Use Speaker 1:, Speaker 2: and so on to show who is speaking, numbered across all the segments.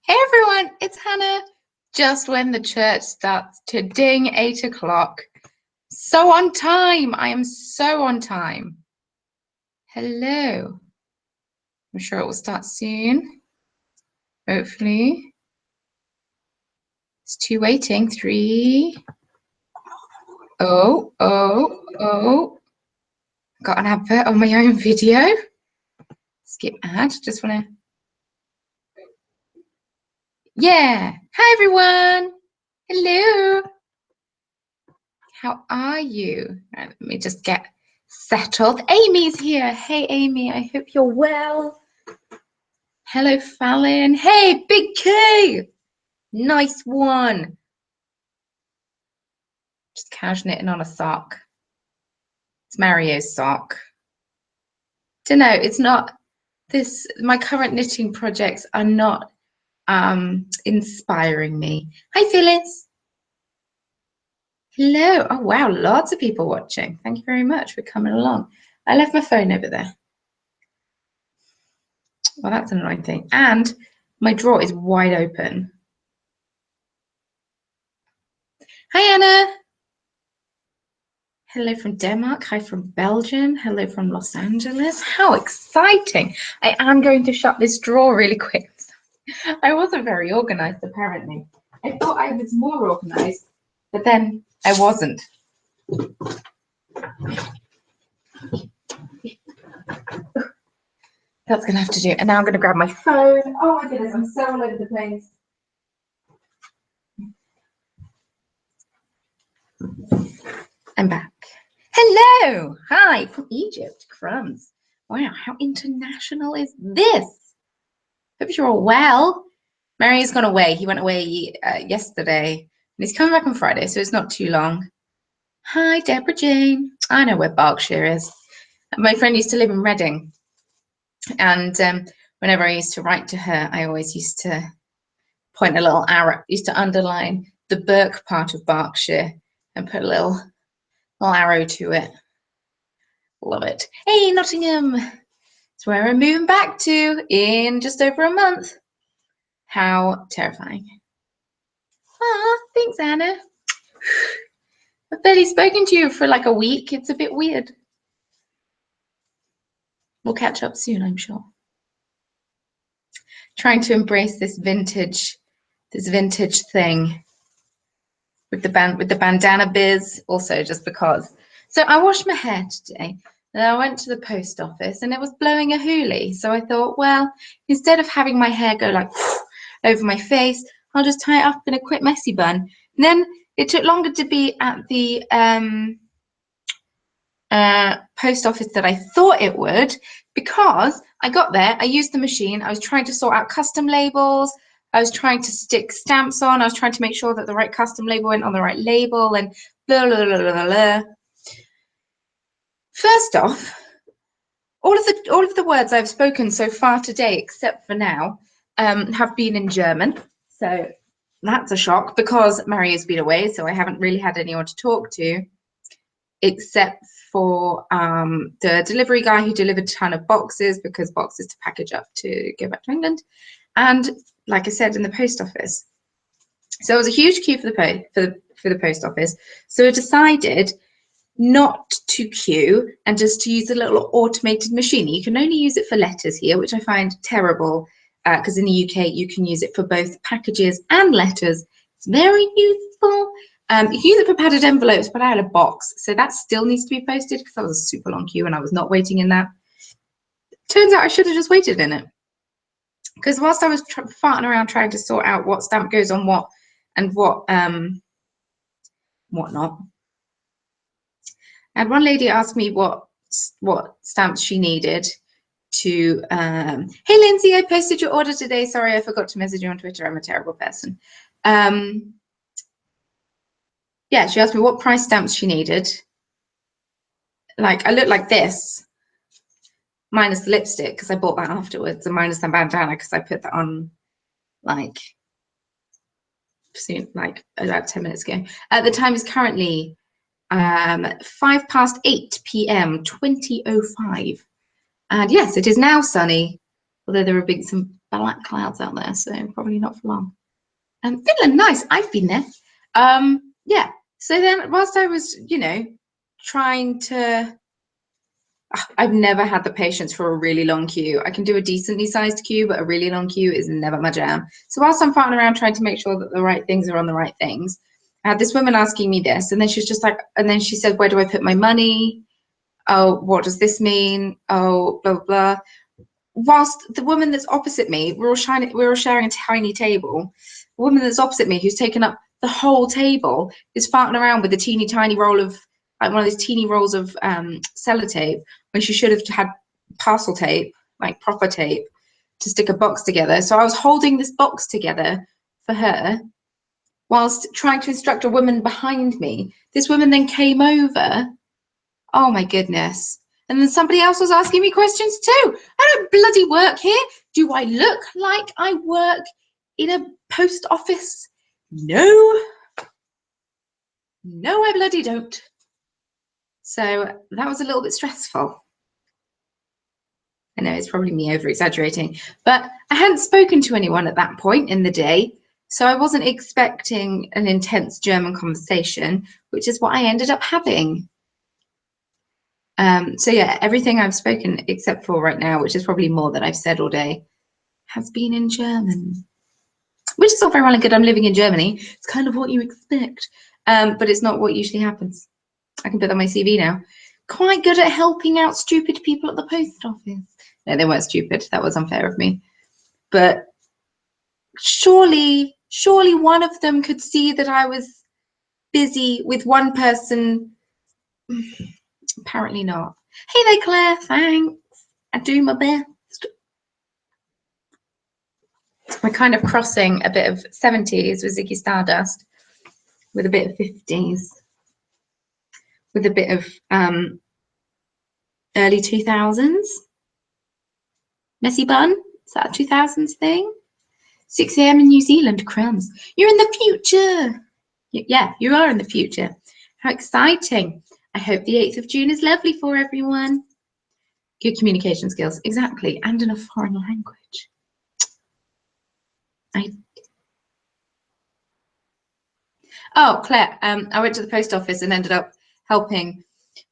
Speaker 1: Hey everyone, it's Hannah. Just when the church starts to ding 8 o'clock. So on time. I am so on time. Hello. I'm sure it will start soon. Hopefully. It's 2 waiting. 3. Oh. Got an advert on my own video. Skip ad. Just want to. Yeah. Hi everyone. Hello. How are you? Right, let me just get settled. Amy's here. Hey, Amy. I hope you're well. Hello, Fallon. Hey, Big K. Nice one. Just casual knitting on a sock. It's Mario's sock. Don't know. It's not this. My current knitting projects are not inspiring me. Hi, Phyllis. Hello. Oh, wow. Lots of people watching. Thank you very much for coming along. I left my phone over there. Well, that's an annoying thing. And my drawer is wide open. Hi, Anna. Hello from Denmark. Hi from Belgium. Hello from Los Angeles. How exciting. I am going to shut this drawer really quick. I wasn't very organized, apparently. I thought I was more organized, but then I wasn't. That's going to have to do. And now I'm going to grab my phone. Oh my goodness, I'm so all over the place. I'm back. Hello. Hi from Egypt. Crumbs. Wow, how international is this? Hope you're all well. Mary's gone away. He went away yesterday. And he's coming back on Friday, so it's not too long. Hi, Deborah Jane. I know where Berkshire is. My friend used to live in Reading. And whenever I used to write to her, I always used to point a little arrow, used to underline the Berk part of Berkshire and put a little arrow to it. Love it. Hey, Nottingham. It's where I'm moving back to in just over a month. How terrifying. Ah, thanks, Anna. I've barely spoken to you for like a week. It's a bit weird. We'll catch up soon, I'm sure. Trying to embrace this vintage thing with the bandana biz, also just because. So I washed my hair today and I went to the post office and it was blowing a hoolie. So I thought, well, instead of having my hair go like over my face, I'll just tie it up in a quick messy bun. And then it took longer to be at the post office that I thought it would, because I got there, I used the machine, I was trying to sort out custom labels, I was trying to stick stamps on, I was trying to make sure that the right custom label went on the right label, and blah, blah, blah, blah, blah. First off, all of the words I've spoken so far today, except for now, have been in German. So that's a shock, because Mary has been away, so I haven't really had anyone to talk to, except for the delivery guy who delivered a ton of boxes, because boxes to package up to go back to England, and like I said, in the post office. So it was a huge queue for the post office. So I decided not to queue and just to use a little automated machine. You can only use it for letters here, which I find terrible, because in the UK you can use it for both packages and letters. It's very useful. You can use it for padded envelopes, but I had a box, so that still needs to be posted because that was a super long queue and I was not waiting in that. Turns out I should have just waited in it, because whilst I was farting around trying to sort out what stamp goes on what and whatnot, I had one lady ask me what stamps she needed to. Hey Lindsay, I posted your order today. Sorry, I forgot to message you on Twitter. I'm a terrible person. Yeah, she asked me what price stamps she needed. Like, I look like this, minus the lipstick, because I bought that afterwards, and minus the bandana, because I put that on, like, soon, like, about 10 minutes ago. The time is currently 8 p.m, 20:05. And yes, it is now sunny, although there have been some black clouds out there, so probably not for long. Finland, nice. I've been there. Yeah. So then, whilst I was, you know, trying to, I've never had the patience for a really long queue. I can do a decently sized queue, but a really long queue is never my jam. So whilst I'm farting around trying to make sure that the right things are on the right things, I had this woman asking me this, and then she was just like, and then she said, "Where do I put my money? Oh, what does this mean? Oh, blah, blah, blah." Whilst the woman that's opposite me, we're all sharing a tiny table. The woman that's opposite me, who's taken up the whole table, is farting around with a teeny tiny roll of, like one of those teeny rolls of sellotape, when she should have had parcel tape, like proper tape, to stick a box together. So I was holding this box together for her whilst trying to instruct a woman behind me. This woman then came over. Oh my goodness. And then somebody else was asking me questions too. I don't bloody work here. Do I look like I work in a post office? No. No, I bloody don't. So that was a little bit stressful. I know it's probably me over exaggerating, but I hadn't spoken to anyone at that point in the day. So I wasn't expecting an intense German conversation, which is what I ended up having. So yeah, everything I've spoken except for right now, which is probably more than I've said all day, has been in German, which is all very well and good. I'm living in Germany. It's kind of what you expect, but it's not what usually happens. I can put that on my CV now. Quite good at helping out stupid people at the post office. No, they weren't stupid. That was unfair of me. But surely one of them could see that I was busy with one person. Apparently not. Hey there, Claire. Thanks. I do my best. We're kind of crossing a bit of 70s with Ziggy Stardust, with a bit of 50s, with a bit of early 2000s. Messy Bun, is that a 2000s thing? 6 a.m. in New Zealand, crumbs. You're in the future. Yeah, you are in the future. How exciting. I hope the 8th of June is lovely for everyone. Good communication skills, exactly, and in a foreign language. Oh, Claire, I went to the post office and ended up helping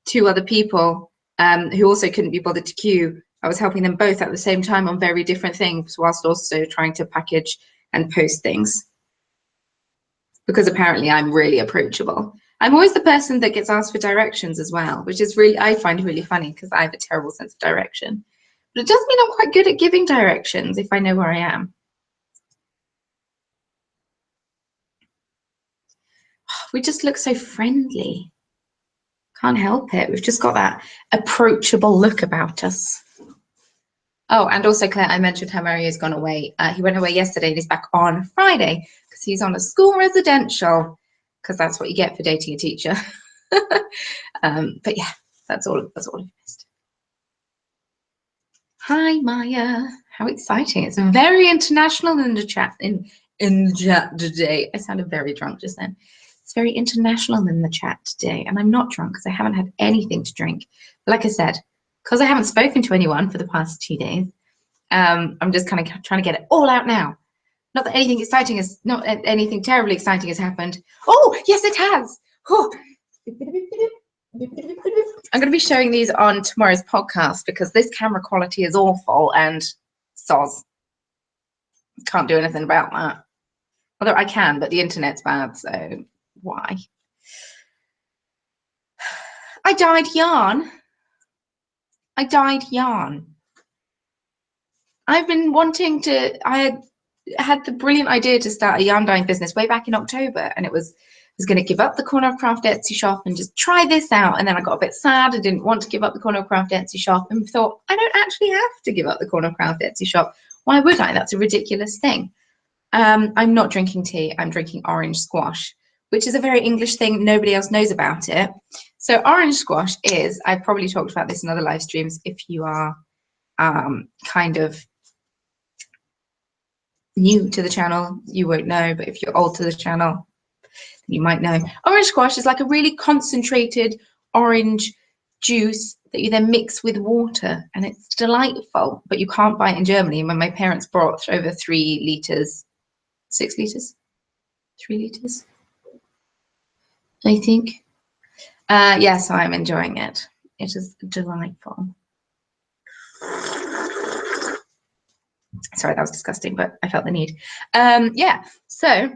Speaker 1: 2 other people who also couldn't be bothered to queue. I was helping them both at the same time on very different things, whilst also trying to package and post things. Because apparently I'm really approachable. I'm always the person that gets asked for directions as well, which is really, I find really funny because I have a terrible sense of direction. But it does mean I'm quite good at giving directions if I know where I am. We just look so friendly. Can't help it. We've just got that approachable look about us. Oh, and also, Claire, I mentioned how Mary has gone away. He went away yesterday and he's back on Friday because he's on a school residential, because that's what you get for dating a teacher. But yeah, that's all I've missed. Hi, Maya. How exciting. It's very international in the chat today. I sounded very drunk just then. It's very international in the chat today, and I'm not drunk because I haven't had anything to drink. Like I said, because I haven't spoken to anyone for the past 2 days, I'm just kind of trying to get it all out now. Not that anything exciting is, not anything terribly exciting has happened. Oh, yes, it has. Oh. I'm going to be showing these on tomorrow's podcast because this camera quality is awful and soz. Can't do anything about that. Although I can, but the internet's bad, so why? I dyed yarn. I've been wanting to, I had the brilliant idea to start a yarn dyeing business way back in October, and it was going to give up the Corner of Craft Etsy shop and just try this out. And then I got a bit sad. I didn't want to give up the Corner of Craft Etsy shop and thought, I don't actually have to give up the Corner of Craft Etsy shop. Why would I? That's a ridiculous thing. I'm not drinking tea. I'm drinking orange squash, which is a very English thing. Nobody else knows about it. So orange squash is, I've probably talked about this in other live streams. If you are kind of new to the channel, you won't know, but if you're old to the channel, you might know. Orange squash is like a really concentrated orange juice that you then mix with water, and it's delightful, but you can't buy it in Germany. When my parents brought over 3 liters, 6 liters, 3 liters, I think. Yeah, so I'm enjoying it. It is delightful. Sorry, that was disgusting, but I felt the need. Yeah, so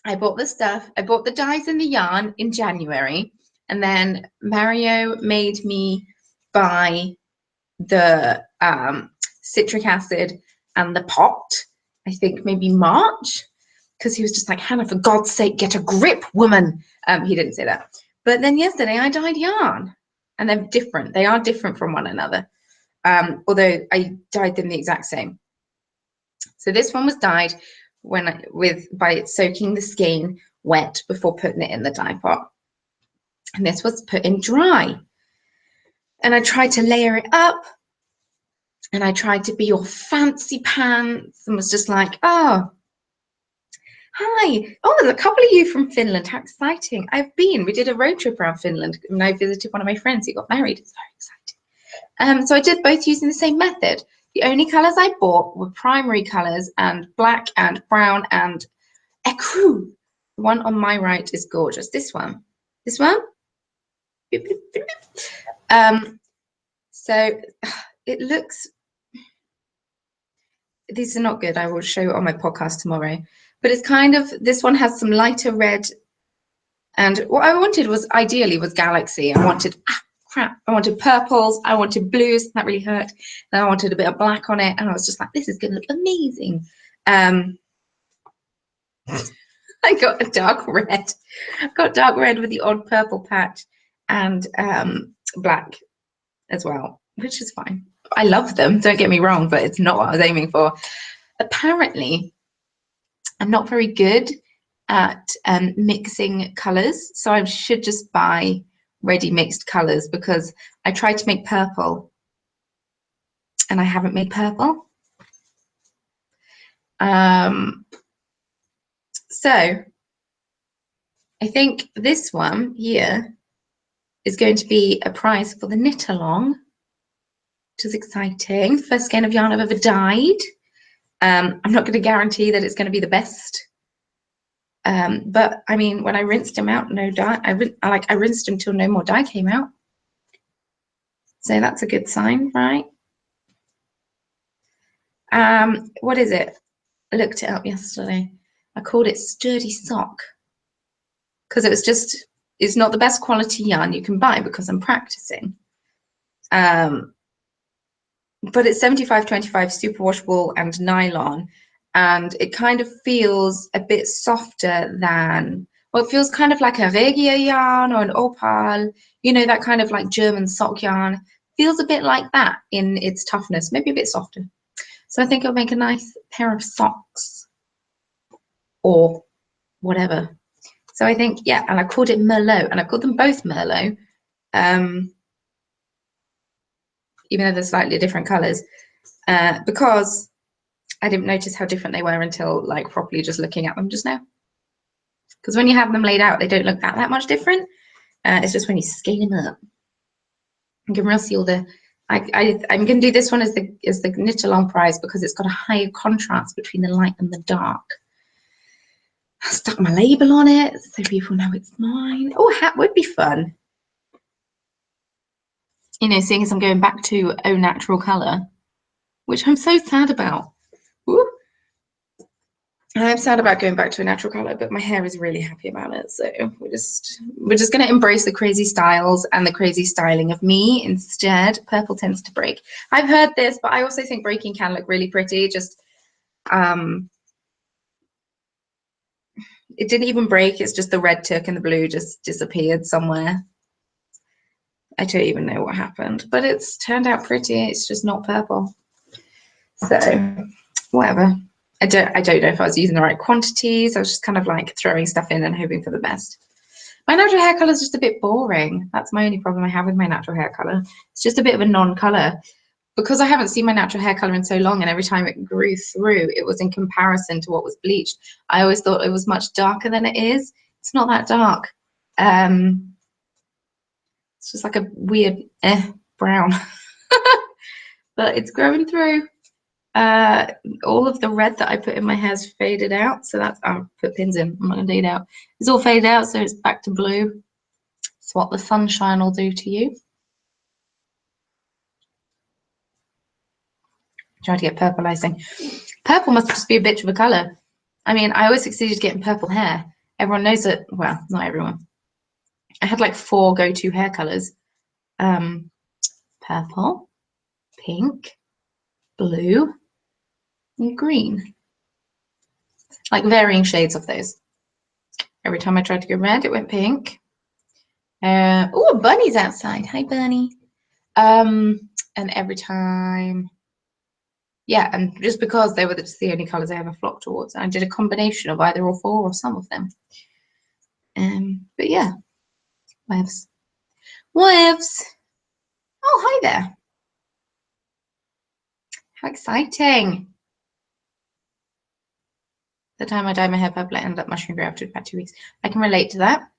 Speaker 1: I bought the stuff. I bought the dyes and the yarn in January, and then Mario made me buy the citric acid and the pot, I think maybe March, because he was just like, Hannah, for God's sake, get a grip, woman. He didn't say that. But then yesterday I dyed yarn, and they're different. They are different from one another, although I dyed them the exact same. So this one was dyed by soaking the skein wet before putting it in the dye pot. And this was put in dry. And I tried to layer it up, and I tried to be all fancy pants, and was just like, oh, hi. Oh, there's a couple of you from Finland. How exciting. We did a road trip around Finland, and I visited one of my friends who got married. It's very exciting. So I did both using the same method. The only colours I bought were primary colours, and black and brown and ecru. The one on my right is gorgeous. This one. So it looks, these are not good. I will show it on my podcast tomorrow. But it's kind of, this one has some lighter red. And what I wanted was, ideally, was Galaxy. I wanted purples. I wanted blues. That really hurt. And I wanted a bit of black on it. And I was just like, this is going to look amazing. I got a dark red. I got dark red with the odd purple patch, and black as well, which is fine. I love them, don't get me wrong, but it's not what I was aiming for. Apparently, I'm not very good at mixing colours, so I should just buy ready mixed colours, because I tried to make purple and I haven't made purple. So I think this one here is going to be a prize for the knit along, which is exciting. First skein of yarn I've ever dyed. I'm not going to guarantee that it's going to be the best, but I mean, when I rinsed them out, no dye. I rinsed them till no more dye came out. So that's a good sign, right? What is it? I looked it up yesterday. I called it Sturdy Sock, because it's not the best quality yarn you can buy, because I'm practicing. But it's 75-25 superwashable and nylon, and it kind of feels a bit softer than, well, it feels kind of like a Regia yarn or an Opal, you know, that kind of like German sock yarn. Feels a bit like that in its toughness, maybe a bit softer. So I think it'll make a nice pair of socks or whatever. So I think, yeah, and I called it Merlot, and I called them both Merlot, even though they're slightly different colours, because I didn't notice how different they were until like properly just looking at them just now. Because when you have them laid out, they don't look that much different. It's just when you scale them up. You can really see all the. I'm going to do this one as the knit along prize, because it's got a higher contrast between the light and the dark. I stuck my label on it so people know it's mine. Oh, a hat would be fun. You know, seeing as I'm going back to au natural colour, which I'm so sad about. Ooh. I'm sad about going back to a natural colour, but my hair is really happy about it. So we're just going to embrace the crazy styles and the crazy styling of me instead. Purple tends to break. I've heard this, but I also think breaking can look really pretty. Just it didn't even break. It's just the red took and the blue just disappeared somewhere. I don't even know what happened, but it's turned out pretty. It's just not purple. So whatever. I don't know if I was using the right quantities. I was just kind of like throwing stuff in and hoping for the best. My natural hair color is just a bit boring. That's my only problem I have with my natural hair color. It's just a bit of a non-color. Because I haven't seen my natural hair color in so long, and every time it grew through, it was in comparison to what was bleached. I always thought it was much darker than it is. It's not that dark. It's just like a weird brown. But it's growing through. All of the red that I put in my hair's faded out, so that's I'll put pins in. I'm not gonna take it out. It's all faded out, so it's back to blue. It's what the sunshine will do to you. Try to get purple icing. Purple must just be a bitch of a color. I mean, I always succeeded getting purple hair. Everyone knows it. Well, not everyone. I had like 4 go-to hair colors: purple, pink, blue, and green. Like varying shades of those. Every time I tried to go red, it went pink. Oh, a bunny's outside. Hi, bunny. And every time, yeah, and just because they were just the only colors I ever flocked towards, I did a combination of either or 4 or some of them. But yeah, webs. Webs. Oh, hi there. How exciting. The time I dyed my hair purple, I ended up mushroom gray after about 2 weeks. I can relate to that.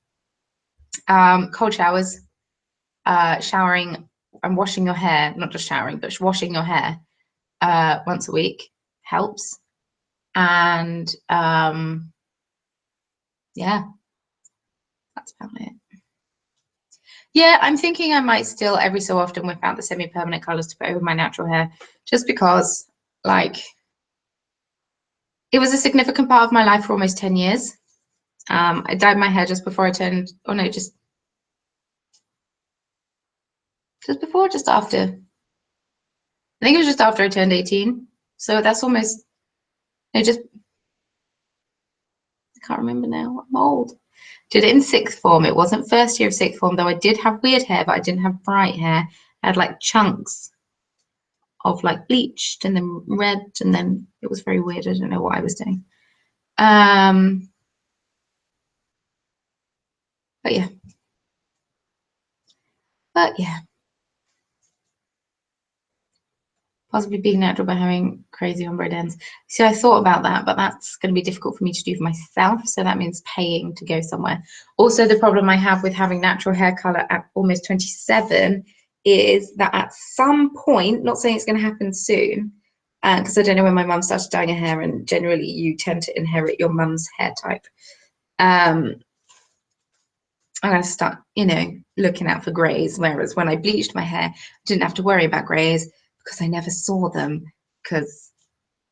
Speaker 1: Cold showers, showering and washing your hair, not just showering, but washing your hair once a week helps. And yeah, that's about it. Yeah, I'm thinking I might still every so often whip out the semi-permanent colors to put over my natural hair, just because, like, it was a significant part of my life for almost 10 years. I dyed my hair just before I turned, oh no, just before, just after. I think it was just after I turned 18. So that's almost, no, just, I can't remember now. I'm old. Did it in 6th form. It wasn't first year of 6th form, though I did have weird hair, but I didn't have bright hair. I had like chunks of like bleached and then red, and then it was very weird. I don't know what I was doing. But yeah. Possibly being natural by having crazy ombre ends. So I thought about that, but that's going to be difficult for me to do for myself. So that means paying to go somewhere. Also, the problem I have with having natural hair color at almost 27 is that at some point, not saying it's going to happen soon, because I don't know when my mum started dyeing her hair, and generally you tend to inherit your mum's hair type. I'm going to start, looking out for grays. Whereas when I bleached my hair, I didn't have to worry about grays because I never saw them because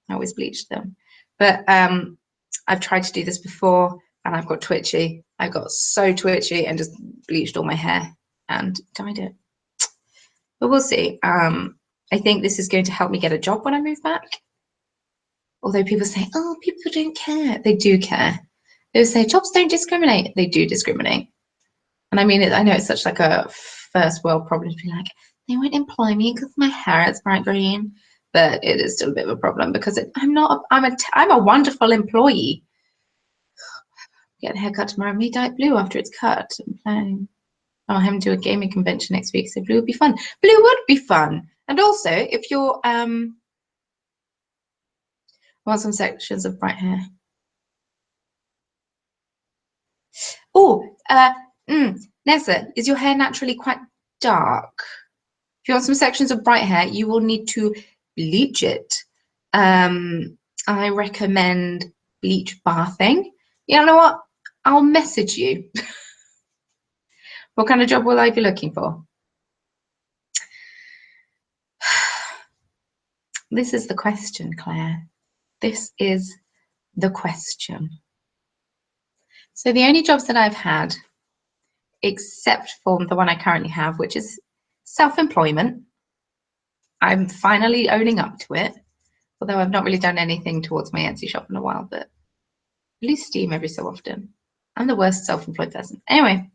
Speaker 1: I always bleached them. But I've tried to do this before and I've got twitchy. I got so twitchy and just bleached all my hair and dyed it. But we'll see. I think this is going to help me get a job when I move back. Although people say, oh, people don't care. They do care. They say jobs don't discriminate. They do discriminate. And I mean, I know it's such like a first world problem to be like, they won't employ me because my hair is bright green, but it is still a bit of a problem because I'm a wonderful employee. Get a haircut tomorrow, may dye it blue after it's cut. I'm planning. I'll have to do a gaming convention next week, so blue would be fun. Blue would be fun. And also, if you're want some sections of bright hair. Oh, Nessa, is your hair naturally quite dark? If you want some sections of bright hair, you will need to bleach it. I recommend bleach bathing. You know what? I'll message you. What kind of job will I be looking for? This is the question, Claire. This is the question. So the only jobs that I've had, except for the one I currently have, which is self-employment, I'm finally owning up to it, although I've not really done anything towards my Etsy shop in a while, but release steam every so often. I'm the worst self-employed person. Anyway,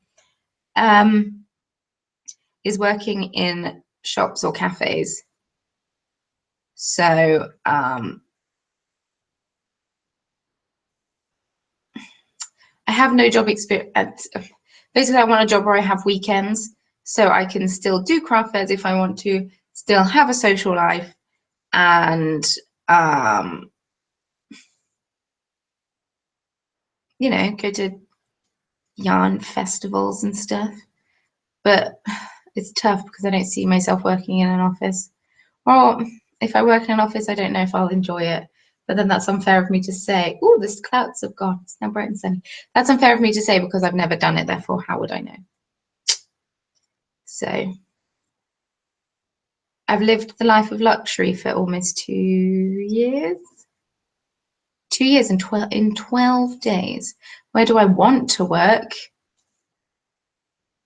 Speaker 1: is working in shops or cafes. So I have no job experience. Basically, I want a job where I have weekends so I can still do craft fairs if I want to, still have a social life, and go to yarn festivals and stuff. But it's tough because I don't see myself working in an office. Well, if I work in an office, I don't know if I'll enjoy it. But then that's unfair of me to say. Oh, the clouds have gone. It's now bright and sunny. That's unfair of me to say because I've never done it. Therefore, how would I know? So I've lived the life of luxury for almost 2 years. 2 years and 12 days. Where do I want to work?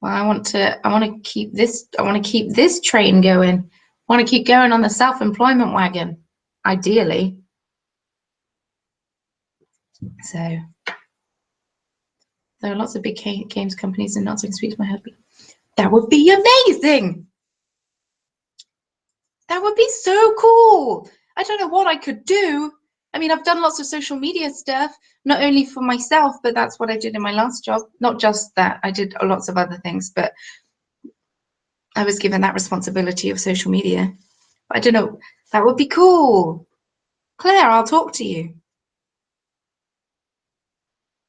Speaker 1: Well, I want to keep this train going. I want to keep going on the self-employment wagon, ideally. So there are lots of big games companies and not so speak to my husband. That would be amazing. That would be so cool. I don't know what I could do. I mean, I've done lots of social media stuff, not only for myself, but that's what I did in my last job. Not just that, I did lots of other things, but I was given that responsibility of social media. I don't know, that would be cool. Claire, I'll talk to you.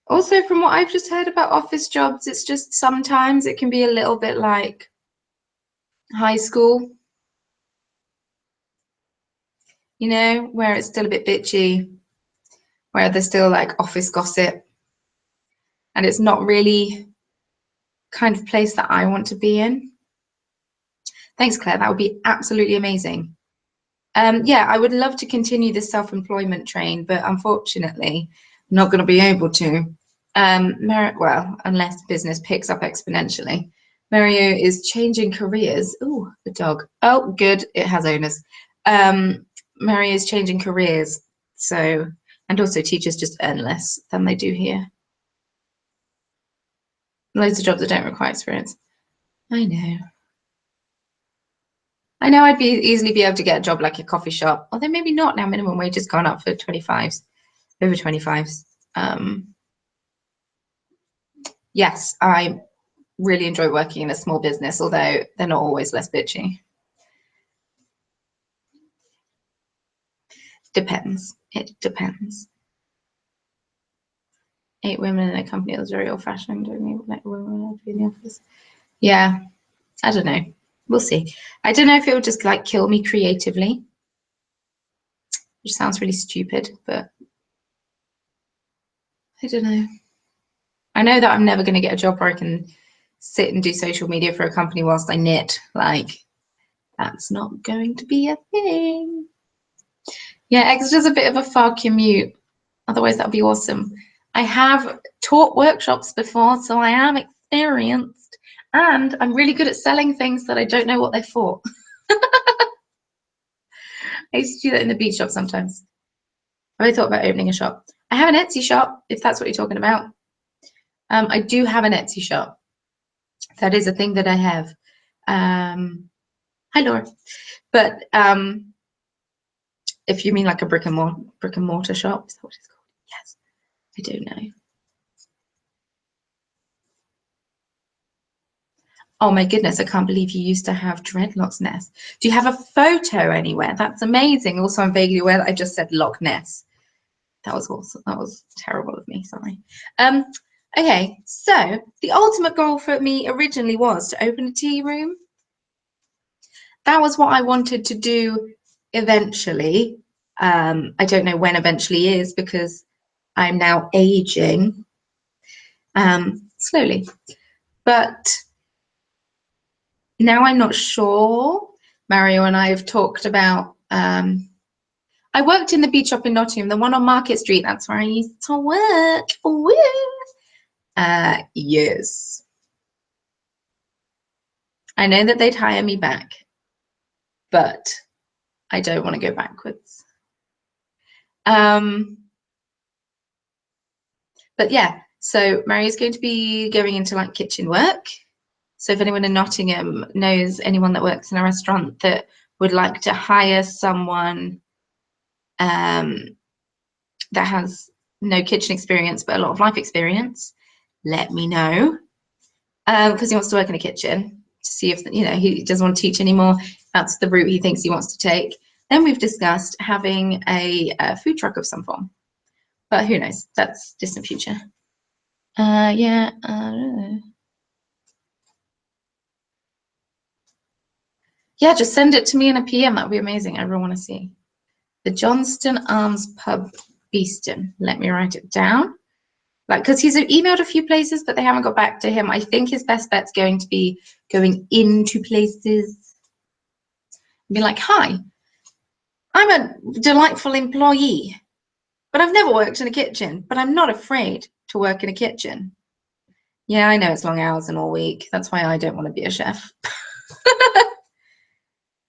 Speaker 1: Also, from what I've just heard about office jobs, it's just sometimes it can be a little bit like high school, you know, where it's still a bit bitchy, where there's still like office gossip, and it's not really kind of place that I want to be in. Thanks, Claire. That would be absolutely amazing. Yeah, I would love to continue this self-employment train, but unfortunately, not going to be able to. Well, unless business picks up exponentially. Mario is changing careers. Oh, the dog. Oh, good. It has owners. Mario is changing careers. So, and also teachers just earn less than they do here. Loads of jobs that don't require experience. I know. I know I'd easily be able to get a job like a coffee shop, although maybe not now. Minimum wage has gone up for 25s, over 25s. Yes, I really enjoy working in a small business, although they're not always less bitchy. Depends. It depends. 8 women in a company that was very old-fashioned. Only like women in the office. Yeah, I don't know. We'll see. I don't know if it would just like kill me creatively, which sounds really stupid, but I don't know. I know that I'm never going to get a job where I can sit and do social media for a company whilst I knit. Like, that's not going to be a thing. Yeah, Exeter's a bit of a far commute. Otherwise, that'd be awesome. I have taught workshops before, so I am experienced. And I'm really good at selling things that I don't know what they're for. I used to do that in the beach shop sometimes. I thought about opening a shop. I have an Etsy shop, if that's what you're talking about. I do have an Etsy shop. That is a thing that I have. Hi, Laura. But if you mean like a brick and mortar shop, is that what it's called? Yes. I don't know. Oh my goodness, I can't believe you used to have dreadlocks, Ness. Do you have a photo anywhere? That's amazing. Also, I'm vaguely aware that I just said Loch Ness. That was awesome. That was terrible of me, sorry. Okay, so the ultimate goal for me originally was to open a tea room. That was what I wanted to do eventually. I don't know when eventually is because I'm now aging slowly. But now I'm not sure. Mario and I have talked about, I worked in the beach shop in Nottingham, the one on Market Street. That's where I used to work. Woo! Yes. I know that they'd hire me back, but I don't want to go backwards. But yeah, so Mario's going to be going into like kitchen work. So if anyone in Nottingham knows anyone that works in a restaurant that would like to hire someone that has no kitchen experience but a lot of life experience, let me know. Because he wants to work in a kitchen to see if, you know, he doesn't want to teach anymore. That's the route he thinks he wants to take. Then we've discussed having a food truck of some form. But who knows? That's distant future. Yeah. Yeah, just send it to me in a PM. That would be amazing. I really want to see. The Johnston Arms Pub, Beeston. Let me write it down. Like, because he's emailed a few places, but they haven't got back to him. I think his best bet's going to be going into places. Be like, hi, I'm a delightful employee, but I've never worked in a kitchen, but I'm not afraid to work in a kitchen. Yeah, I know it's long hours and all week. That's why I don't want to be a chef.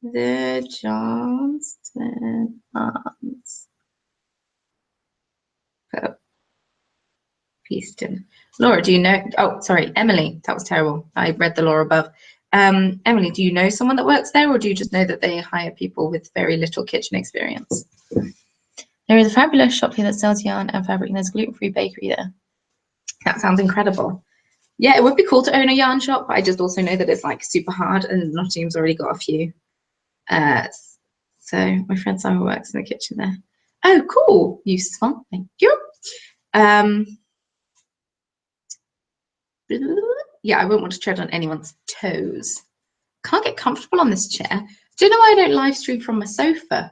Speaker 1: The Johnston Arms Pub, Beeston. Laura, do you know? Oh, sorry, Emily. That was terrible. I read the law above. Emily, do you know someone that works there, or do you just know that they hire people with very little kitchen experience? There is a fabulous shop here that sells yarn and fabric, and there's a gluten-free bakery there. That sounds incredible. Yeah, it would be cool to own a yarn shop, but I just also know that it's like super hard, and Nottingham's already got a few. So my friend Simon works in the kitchen there. Oh, cool. Useful. Thank you. Yeah, I wouldn't want to tread on anyone's toes. Can't get comfortable on this chair. Do you know why I don't live stream from my sofa?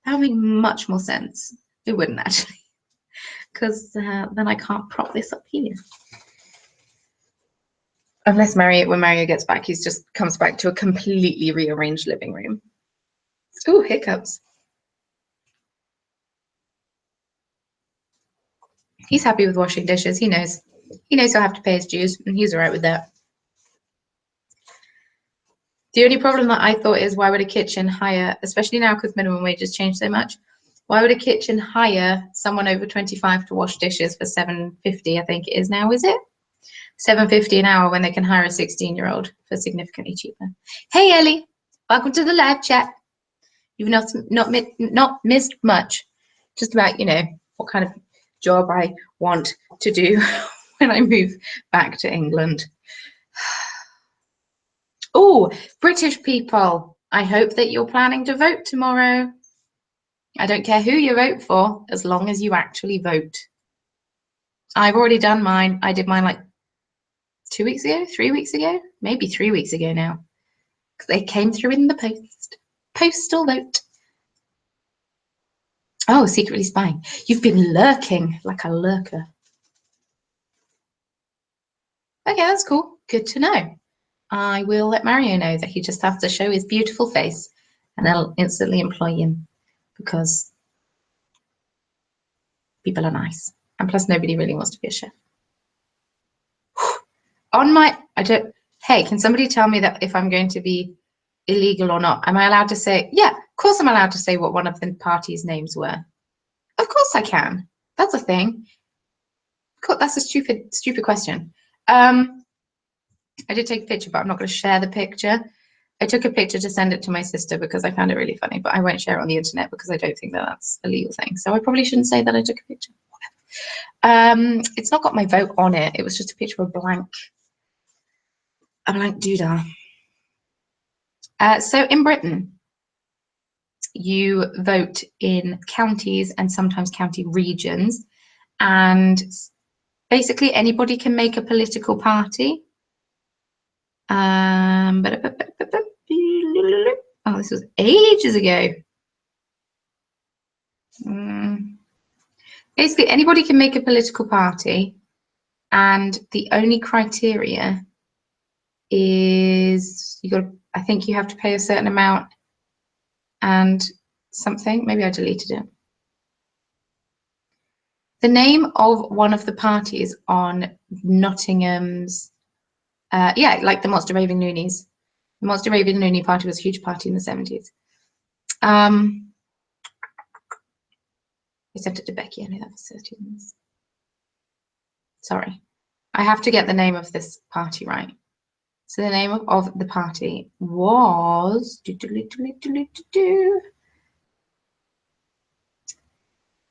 Speaker 1: That would make much more sense. It wouldn't actually, because then I can't prop this up here. Unless when Mario gets back, he just comes back to a completely rearranged living room. Ooh, hiccups. He's happy with washing dishes. He knows he'll have to pay his dues, and he's all right with that. The only problem that I thought is, why would a kitchen hire, especially now because minimum wage has changed so much, why would a kitchen hire someone over 25 to wash dishes for $7.50? I think it is now, is it? $7.50 an hour when they can hire a 16-year-old for significantly cheaper. Hey Ellie, welcome to the live chat. You've not missed much. Just about, what kind of job I want to do when I move back to England. Oh, British people, I hope that you're planning to vote tomorrow. I don't care who you vote for, as long as you actually vote. I've already done mine. I did mine like 2 weeks ago, 3 weeks ago, maybe 3 weeks ago now, because they came through in the post. Postal vote. Oh, secretly spying. You've been lurking like a lurker. Okay, that's cool. Good to know. I will let Mario know that he just has to show his beautiful face, and they'll instantly employ him, because people are nice. And plus, nobody really wants to be a chef. Hey, can somebody tell me that if I'm going to be illegal or not? Am I allowed to say, yeah, of course I'm allowed to say what one of the party's names were. Of course I can. That's a thing. Cool. That's a stupid question. I did take a picture, but I'm not going to share the picture. I took a picture to send it to my sister because I found it really funny, but I won't share it on the internet because I don't think that that's a legal thing. So I probably shouldn't say that I took a picture. It's not got my vote on it. It was just a picture of a blank doodah. So in Britain, you vote in counties and sometimes county regions, and basically anybody can make a political party. Oh, this was ages ago. Basically, anybody can make a political party, and the only criteria is I think you have to pay a certain amount and something. Maybe I deleted it. The name of one of the parties on Nottingham's, yeah, like the Monster Raving Loonies. The Monster Raving Looney Party was a huge party in the 70s. I sent it to Becky. I know that was 13. Sorry. I have to get the name of this party right. So the name of the party was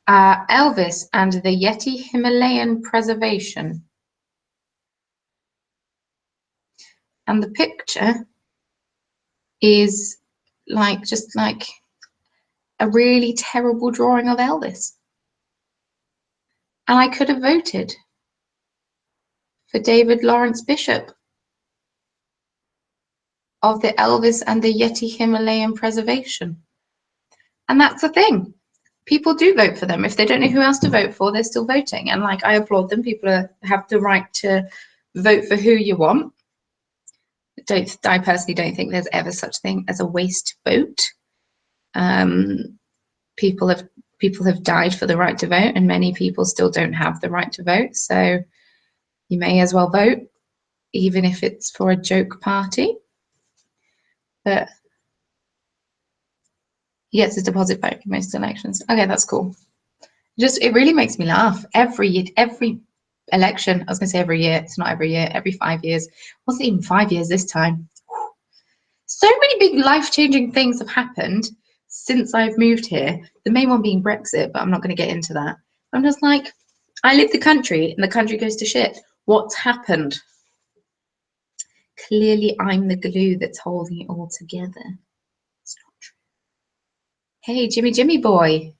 Speaker 1: Elvis and the Yeti Himalayan Preservation. And the picture is just like a really terrible drawing of Elvis. And I could have voted for David Lawrence Bishop. of the Elvis and the Yeti Himalayan preservation. And that's the thing. People do vote for them. If they don't know who else to vote for, they're still voting. And like, I applaud them. People have the right to vote for who you want. I personally don't think there's ever such thing as a waste vote. People have died for the right to vote, and many people still don't have the right to vote. So you may as well vote, even if it's for a joke party. But yes, a deposit vote in most elections. Okay, that's cool. It really makes me laugh. Every election, I was gonna say every year, it's not every year, every 5 years. It wasn't even 5 years this time. So many big life-changing things have happened since I've moved here. The main one being Brexit, but I'm not going to get into that. I'm just like, I live the country and the country goes to shit. What's happened? Clearly, I'm the glue that's holding it all together. It's not true. Hey, Jimmy boy.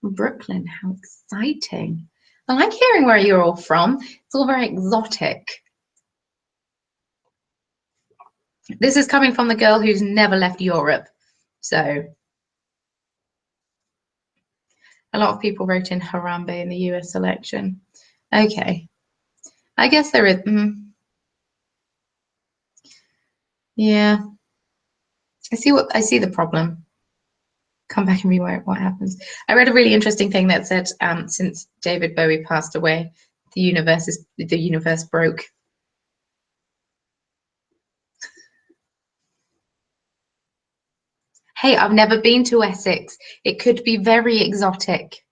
Speaker 1: Brooklyn, how exciting. I like hearing where you're all from. It's all very exotic. This is coming from the girl who's never left Europe. So a lot of people wrote in Harambe in the US election. Okay. I guess there is. Yeah. I see the problem. Come back and rewrite what happens. I read a really interesting thing that said since David Bowie passed away, the universe broke. Hey, I've never been to Essex. It could be very exotic.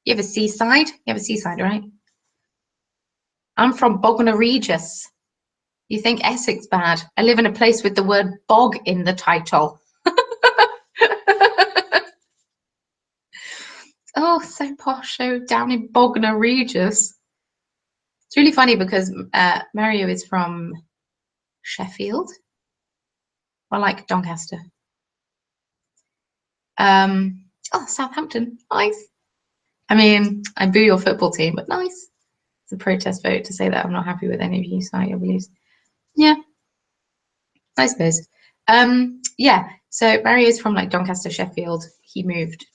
Speaker 1: You have a seaside? You have a seaside, right? I'm from Bognor Regis. You think Essex bad? I live in a place with the word bog in the title. Oh, so posh, so down in Bognor Regis. It's really funny because Mario is from Sheffield, or like Doncaster. Oh, Southampton, nice. I mean, I boo your football team, but nice. It's a protest vote to say that I'm not happy with any of you citing your beliefs. Yeah, I suppose. Yeah, so Mario's from like Doncaster, Sheffield. He moved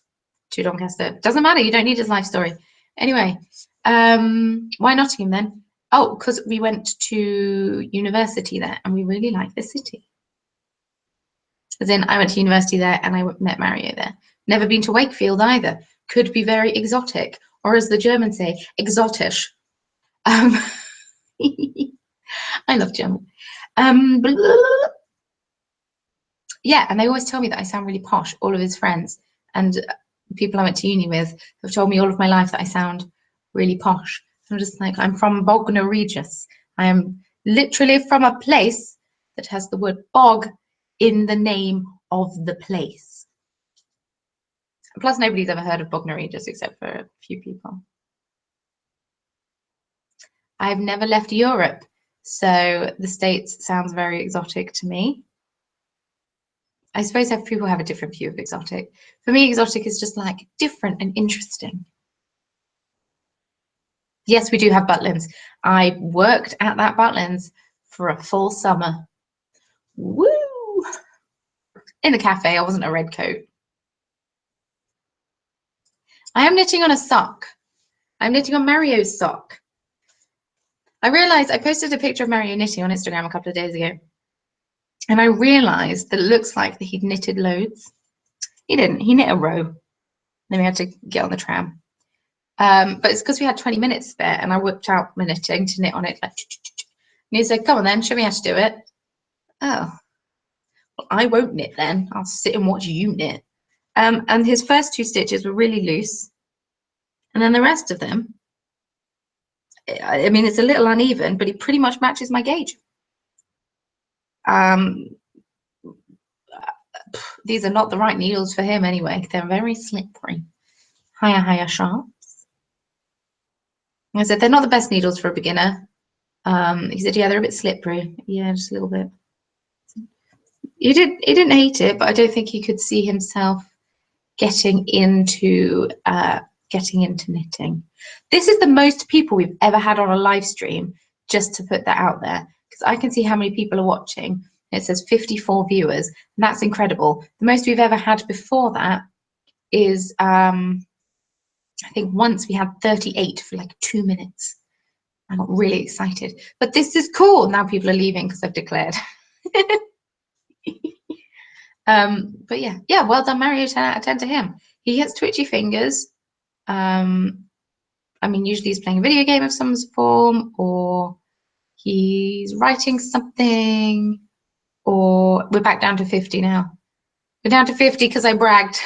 Speaker 1: to Doncaster. Doesn't matter, you don't need his life story. Anyway, why Nottingham then? Oh, because we went to university there and we really like the city. As in, I went to university there and I met Mario there. Never been to Wakefield either. Could be very exotic, or as the Germans say, exotisch. I love German. Yeah, and they always tell me that I sound really posh. All of his friends and people I went to uni with have told me all of my life that I sound really posh. I'm just like, I'm from Bognor Regis. I am literally from a place that has the word bog in the name of the place. Plus, nobody's ever heard of Bognor Regis except for a few people. I've never left Europe, so the States sounds very exotic to me. I suppose people have a different view of exotic. For me, exotic is just like different and interesting. Yes, we do have Butlins. I worked at that Butlins for a full summer. Woo! In a cafe, I wasn't a red coat. I am knitting on a sock. I'm knitting on Mario's sock. I realized I posted a picture of Mario knitting on Instagram a couple of days ago. And I realized that it looks like that he'd knitted loads. He didn't. He knit a row. Then we had to get on the tram. But it's because we had 20 minutes spare and I whipped out my knitting to knit on it. Like, and he said, come on then, show me how to do it. Oh, well, I won't knit then. I'll sit and watch you knit. And his first 2 stitches were really loose. And then the rest of them, I mean, it's a little uneven, but it pretty much matches my gauge. These are not the right needles for him anyway. They're very slippery. Higher sharps. I said, they're not the best needles for a beginner. He said, yeah, they're a bit slippery. Yeah, just a little bit. He didn't hate it, but I don't think he could see himself getting into knitting. This is the most people we've ever had on a live stream, just to put that out there, because I can see how many people are watching, It says 54 viewers. And that's incredible. The most we've ever had before that is, I think once we had 38 for like 2 minutes. I got really excited. But this is cool. Now people are leaving because I've declared. But yeah, well done, Mario. 10 out of 10 to him. He gets twitchy fingers. I mean, usually he's playing a video game of some form, or he's writing something, or we're back down to 50 now. We're down to 50 because I bragged.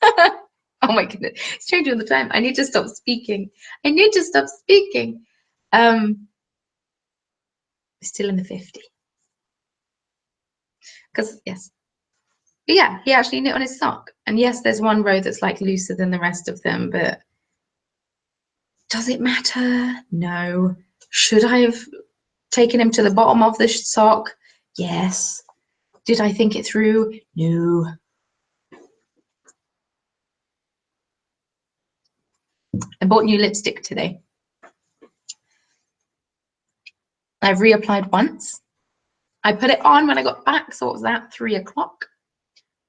Speaker 1: Oh my goodness, it's changing all the time. I need to stop speaking. I need to stop speaking. Still in the 50. Because, yes. But yeah, he actually knit on his sock. And yes, there's one row that's like looser than the rest of them, but does it matter? No. Should I have taken him to the bottom of the sock? Yes. Did I think it through? No. I bought new lipstick today. I've reapplied once. I put it on when I got back, so what was that? 3 o'clock.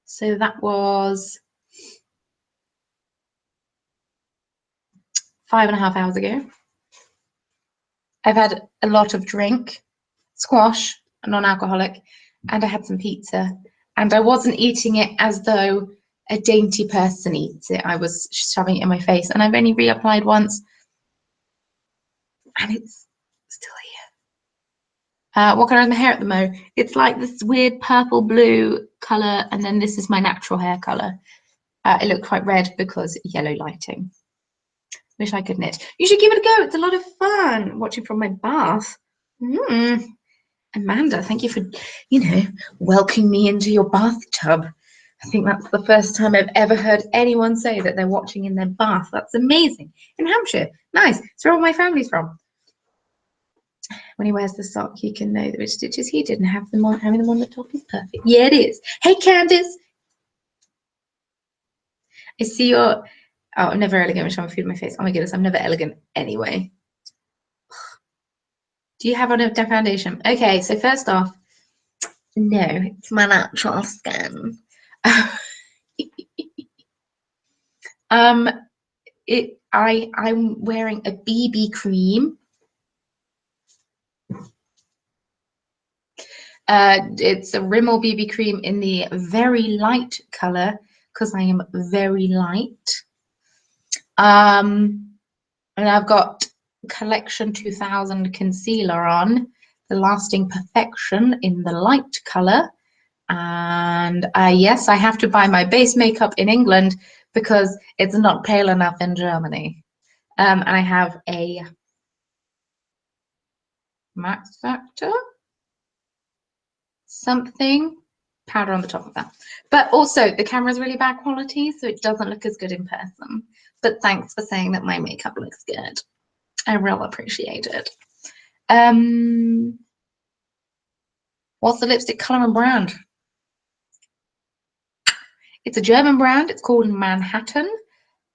Speaker 1: So that was 5.5 hours ago. I've had a lot of drink, squash, non-alcoholic, and I had some pizza. And I wasn't eating it as though a dainty person eats it. I was shoving it in my face, and I've only reapplied once, and it's still here. What colour is my hair at the moment? It's like this weird purple blue colour, and then this is my natural hair colour. It looked quite red because yellow lighting. Wish I could knit. You should give it a go. It's a lot of fun watching from my bath. Amanda, thank you for, welcoming me into your bathtub. I think that's the first time I've ever heard anyone say that they're watching in their bath. That's amazing. In Hampshire. Nice. It's where all my family's from. When he wears the sock, you can know which stitches he did and have them on. Having them on the top is perfect. Yeah, it is. Hey, Candice. I see your... Oh, I'm never elegant when showing food in my face. Oh my goodness, I'm never elegant anyway. Do you have on a foundation? Okay, so first off, no, it's my natural skin. I'm wearing a BB cream. It's a Rimmel BB cream in the very light color because I am very light. And I've got Collection 2000 concealer on, the Lasting Perfection in the light color. And yes, I have to buy my base makeup in England because it's not pale enough in Germany. And I have a Max Factor something powder on the top of that. But also the camera's really bad quality, so it doesn't look as good in person. But thanks for saying that my makeup looks good. I really appreciate it. What's the lipstick color and brand? It's a German brand. It's called Manhattan.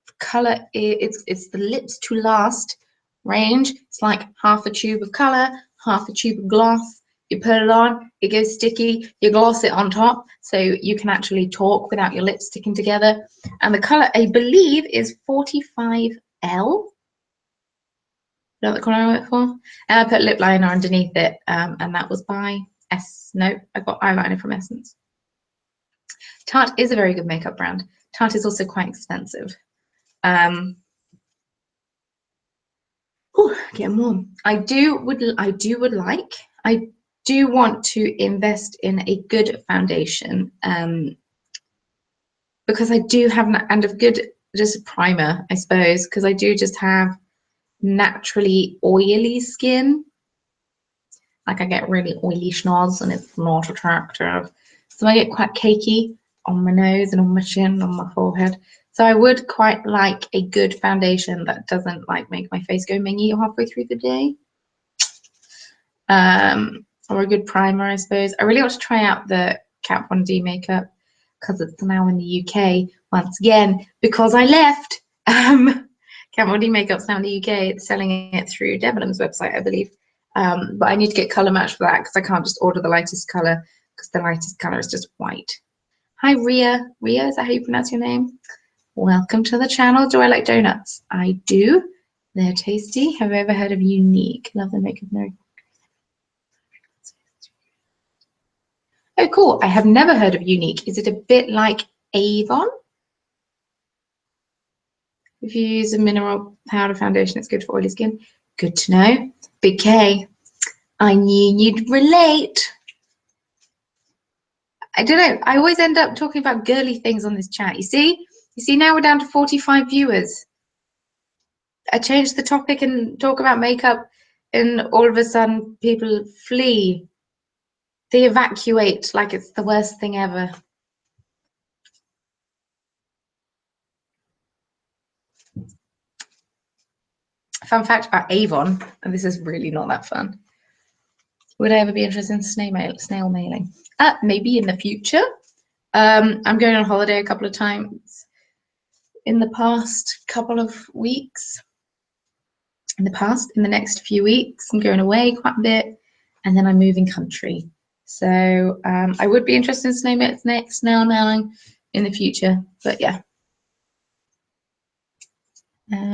Speaker 1: The color is it's the Lips to Last range. It's like half a tube of color, half a tube of gloss. You put it on, it goes sticky. You gloss it on top, so you can actually talk without your lips sticking together. And the color, I believe, is 45L. You know what the color I went for? And I put lip liner underneath it, and that was by no, I got eyeliner from Essence. Tarte is a very good makeup brand. Tarte is also quite expensive. Getting warm. I do want to invest in a good foundation, because I do have and a good just a primer, I suppose, because I do just have naturally oily skin. Like I get really oily schnoz and it's not attractive. So I get quite cakey on my nose and on my chin, on my forehead. So I would quite like a good foundation that doesn't like make my face go mingy halfway through the day. Or a good primer, I suppose. I really want to try out the Kat Von D makeup because it's now in the UK once again because I left. Kat Von D makeup's now in the UK. It's selling it through Debenham's website, I believe. But I need to get color match for that because I can't just order the lightest color because the lightest color is just white. Hi, Ria. Ria, is that how you pronounce your name? Welcome to the channel. Do I like donuts? I do. They're tasty. Have you ever heard of Unique? Love the makeup. No. Oh, cool. I have never heard of Unique. Is it a bit like Avon? If you use a mineral powder foundation, it's good for oily skin. Good to know. Big K. I knew you'd relate. I don't know. I always end up talking about girly things on this chat. You see? You see, now we're down to 45 viewers. I change the topic and talk about makeup, and all of a sudden people flee. They evacuate like it's the worst thing ever. Fun fact about Avon, and this is really not that fun. Would I ever be interested in snail mailing? Maybe in the future. I'm going on holiday a couple of times in the past couple of weeks. In the next few weeks, I'm going away quite a bit, and then I'm moving country. So I would be interested in snail mailing in the future, but yeah.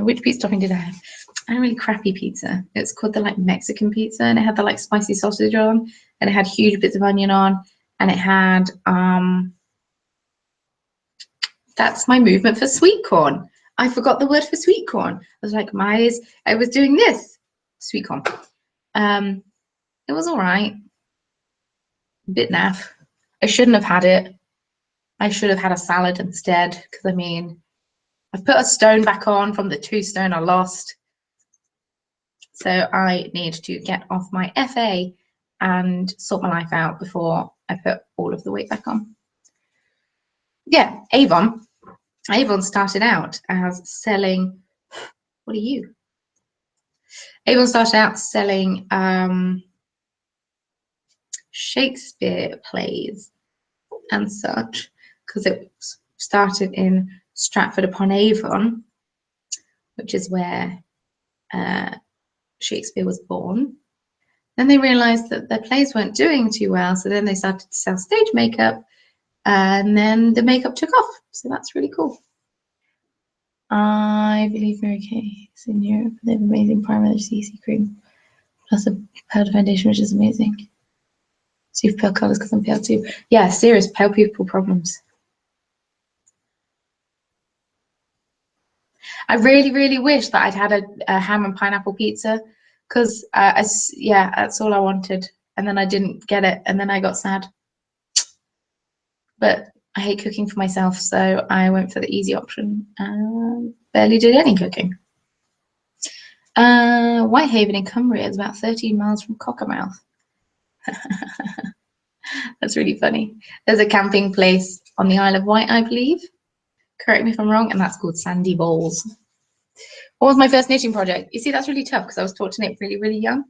Speaker 1: Which pizza topping did I have? I had a really crappy pizza. It's called the like Mexican pizza, and it had the like spicy sausage on, and it had huge bits of onion on, and it had that's my movement for sweet corn. I forgot the word for sweet corn. I was like, I was doing this sweet corn. It was all right. A bit naff. I shouldn't have had it. I should have had a salad instead, because I mean, I've put a stone back on from the 2 stone I lost. So I need to get off my FA and sort my life out before I put all of the weight back on. Yeah, Avon. Avon started out as selling, what are you? Avon started out selling Shakespeare plays and such, because it started in Stratford-upon-Avon, which is where Shakespeare was born. Then they realized that their plays weren't doing too well, so then they started to sell stage makeup, and then the makeup took off. So that's really cool. I believe Mary Kay is in Europe. They have amazing primer, CC cream, plus a powder foundation, which is amazing. So you've pale colours because I'm pale too. Yeah, serious pale people problems. I really, really wish that I'd had a ham and pineapple pizza, because yeah, that's all I wanted. And then I didn't get it, and then I got sad. But I hate cooking for myself, so I went for the easy option and barely did any cooking. Whitehaven in Cumbria is about 13 miles from Cockermouth. That's really funny. There's a camping place on the Isle of Wight, I believe. Correct me if I'm wrong, and that's called Sandy Bowls. What was my first knitting project? You see, that's really tough because I was taught to knit really, really young.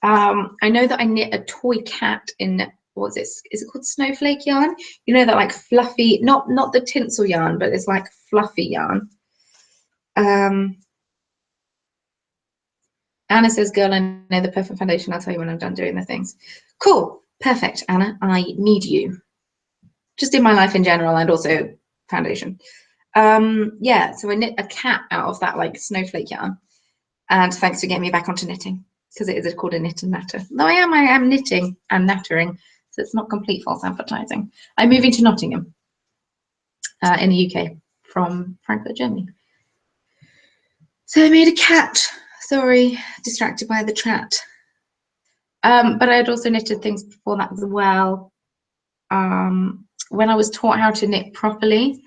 Speaker 1: I know that I knit a toy cat in, what's it? Is it called snowflake yarn? You know, that like fluffy, not the tinsel yarn, but it's like fluffy yarn. Anna says, girl, I know the perfect foundation. I'll tell you when I'm done doing the things. Cool. Perfect, Anna. I need you. Just in my life in general, and also foundation. Yeah, so I knit a cat out of that like snowflake yarn. And thanks for getting me back onto knitting, because it is called a knit and natter. Though I am knitting and nattering, so it's not complete false advertising. I'm moving to Nottingham in the UK from Frankfurt, Germany. So I made a cat. Sorry, distracted by the chat. But I had also knitted things before that as well. When I was taught how to knit properly,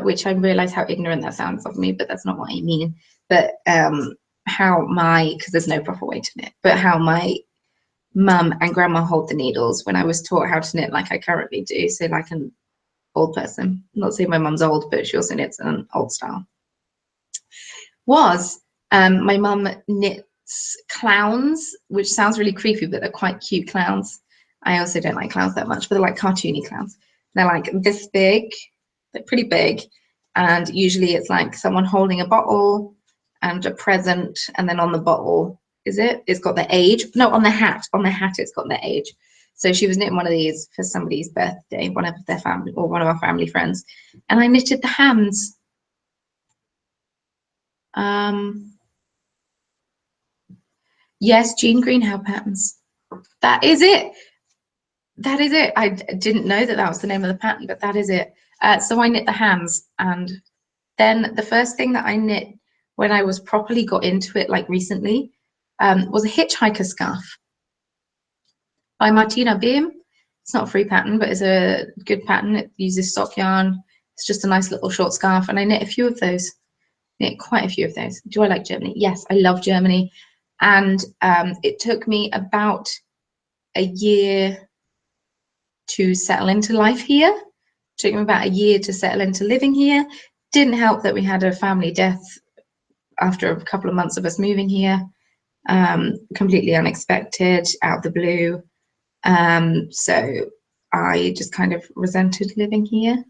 Speaker 1: which I realize how ignorant that sounds of me, but that's not what I mean. But because there's no proper way to knit, but how my mum and grandma hold the needles when I was taught how to knit like I currently do, so like an old person. I'm not saying my mum's old, but she also knits an old style. My mum knits clowns, which sounds really creepy, but they're quite cute clowns. I also don't like clowns that much, but they're like cartoony clowns. They're like this big, they're pretty big, and usually it's like someone holding a bottle and a present, and then on the bottle, it's got the age. No, on the hat it's got the age. So she was knitting one of these for somebody's birthday, one of their family or one of our family friends, and I knitted the hands. Yes, Jean Greenhow patterns. That is it. That is it. I didn't know that that was the name of the pattern, but that is it. So I knit the hands, and then the first thing that I knit when I was properly got into it, like recently, was a hitchhiker scarf by Martina Beam. It's not a free pattern, but it's a good pattern. It uses sock yarn. It's just a nice little short scarf, and I knit a few of those. Knit quite a few of those. Do I like Germany? Yes, I love Germany, and it took me about a year to settle into life here. It took me about a year to settle into living here. Didn't help that we had a family death after a couple of months of us moving here. Completely unexpected, out of the blue. So I just kind of resented living here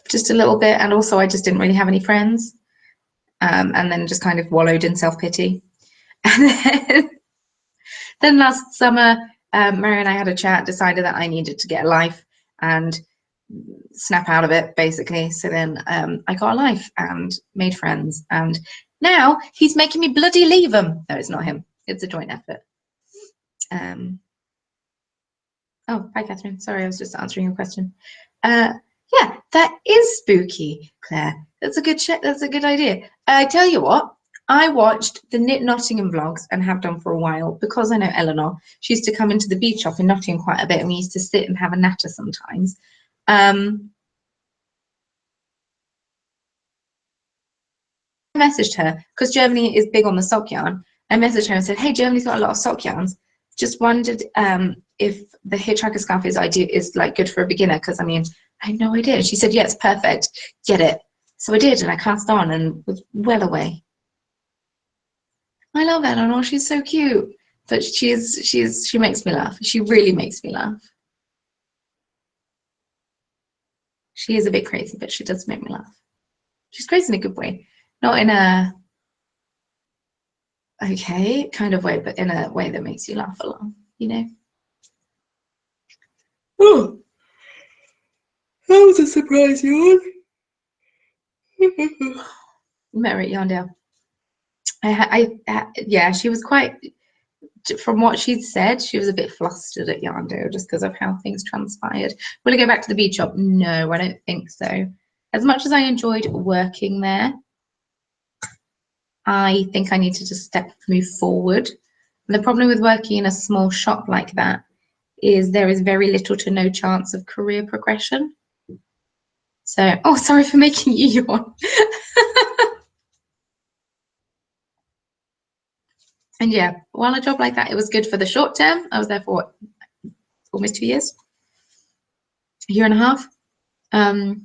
Speaker 1: just a little bit, and also I just didn't really have any friends, and then just kind of wallowed in self-pity. And then last summer, Mary and I had a chat, decided that I needed to get a life and snap out of it, basically. So then I got a life and made friends, and now he's making me bloody leave him. No, it's not him. It's a joint effort. Oh, hi, Catherine. Sorry, I was just answering your question. Yeah, that is spooky, Claire. That's a good check. That's a good idea. I tell you what, I watched the Knit Nottingham vlogs and have done for a while because I know Eleanor. She used to come into the beach shop in Nottingham quite a bit, and we used to sit and have a natter sometimes. I messaged her because Germany is big on the sock yarn. I messaged her and said, "Hey, Germany's got a lot of sock yarns. Just wondered if the hitchhiker scarf is like good for a beginner, because I mean I had no idea." She said, "Yeah, it's perfect. Get it." So I did, and I cast on and was well away. I love Eleanor. She's so cute, but she makes me laugh. She really makes me laugh. She is a bit crazy, but she does make me laugh. She's crazy in a good way, not in a okay kind of way, but in a way that makes you laugh a lot, you know. Oh, that was a surprise yawn. Met her at Yarndale. Yeah, she was quite, from what she'd said, she was a bit flustered at Yarndale just because of how things transpired. Will I go back to the beach shop? No, I don't think so. As much as I enjoyed working there, I think I need to just move forward. And the problem with working in a small shop like that is there is very little to no chance of career progression. So, oh, sorry for making you yawn. And yeah, while a job like that, it was good for the short term. I was there for what, almost 2 years, a year and a half. I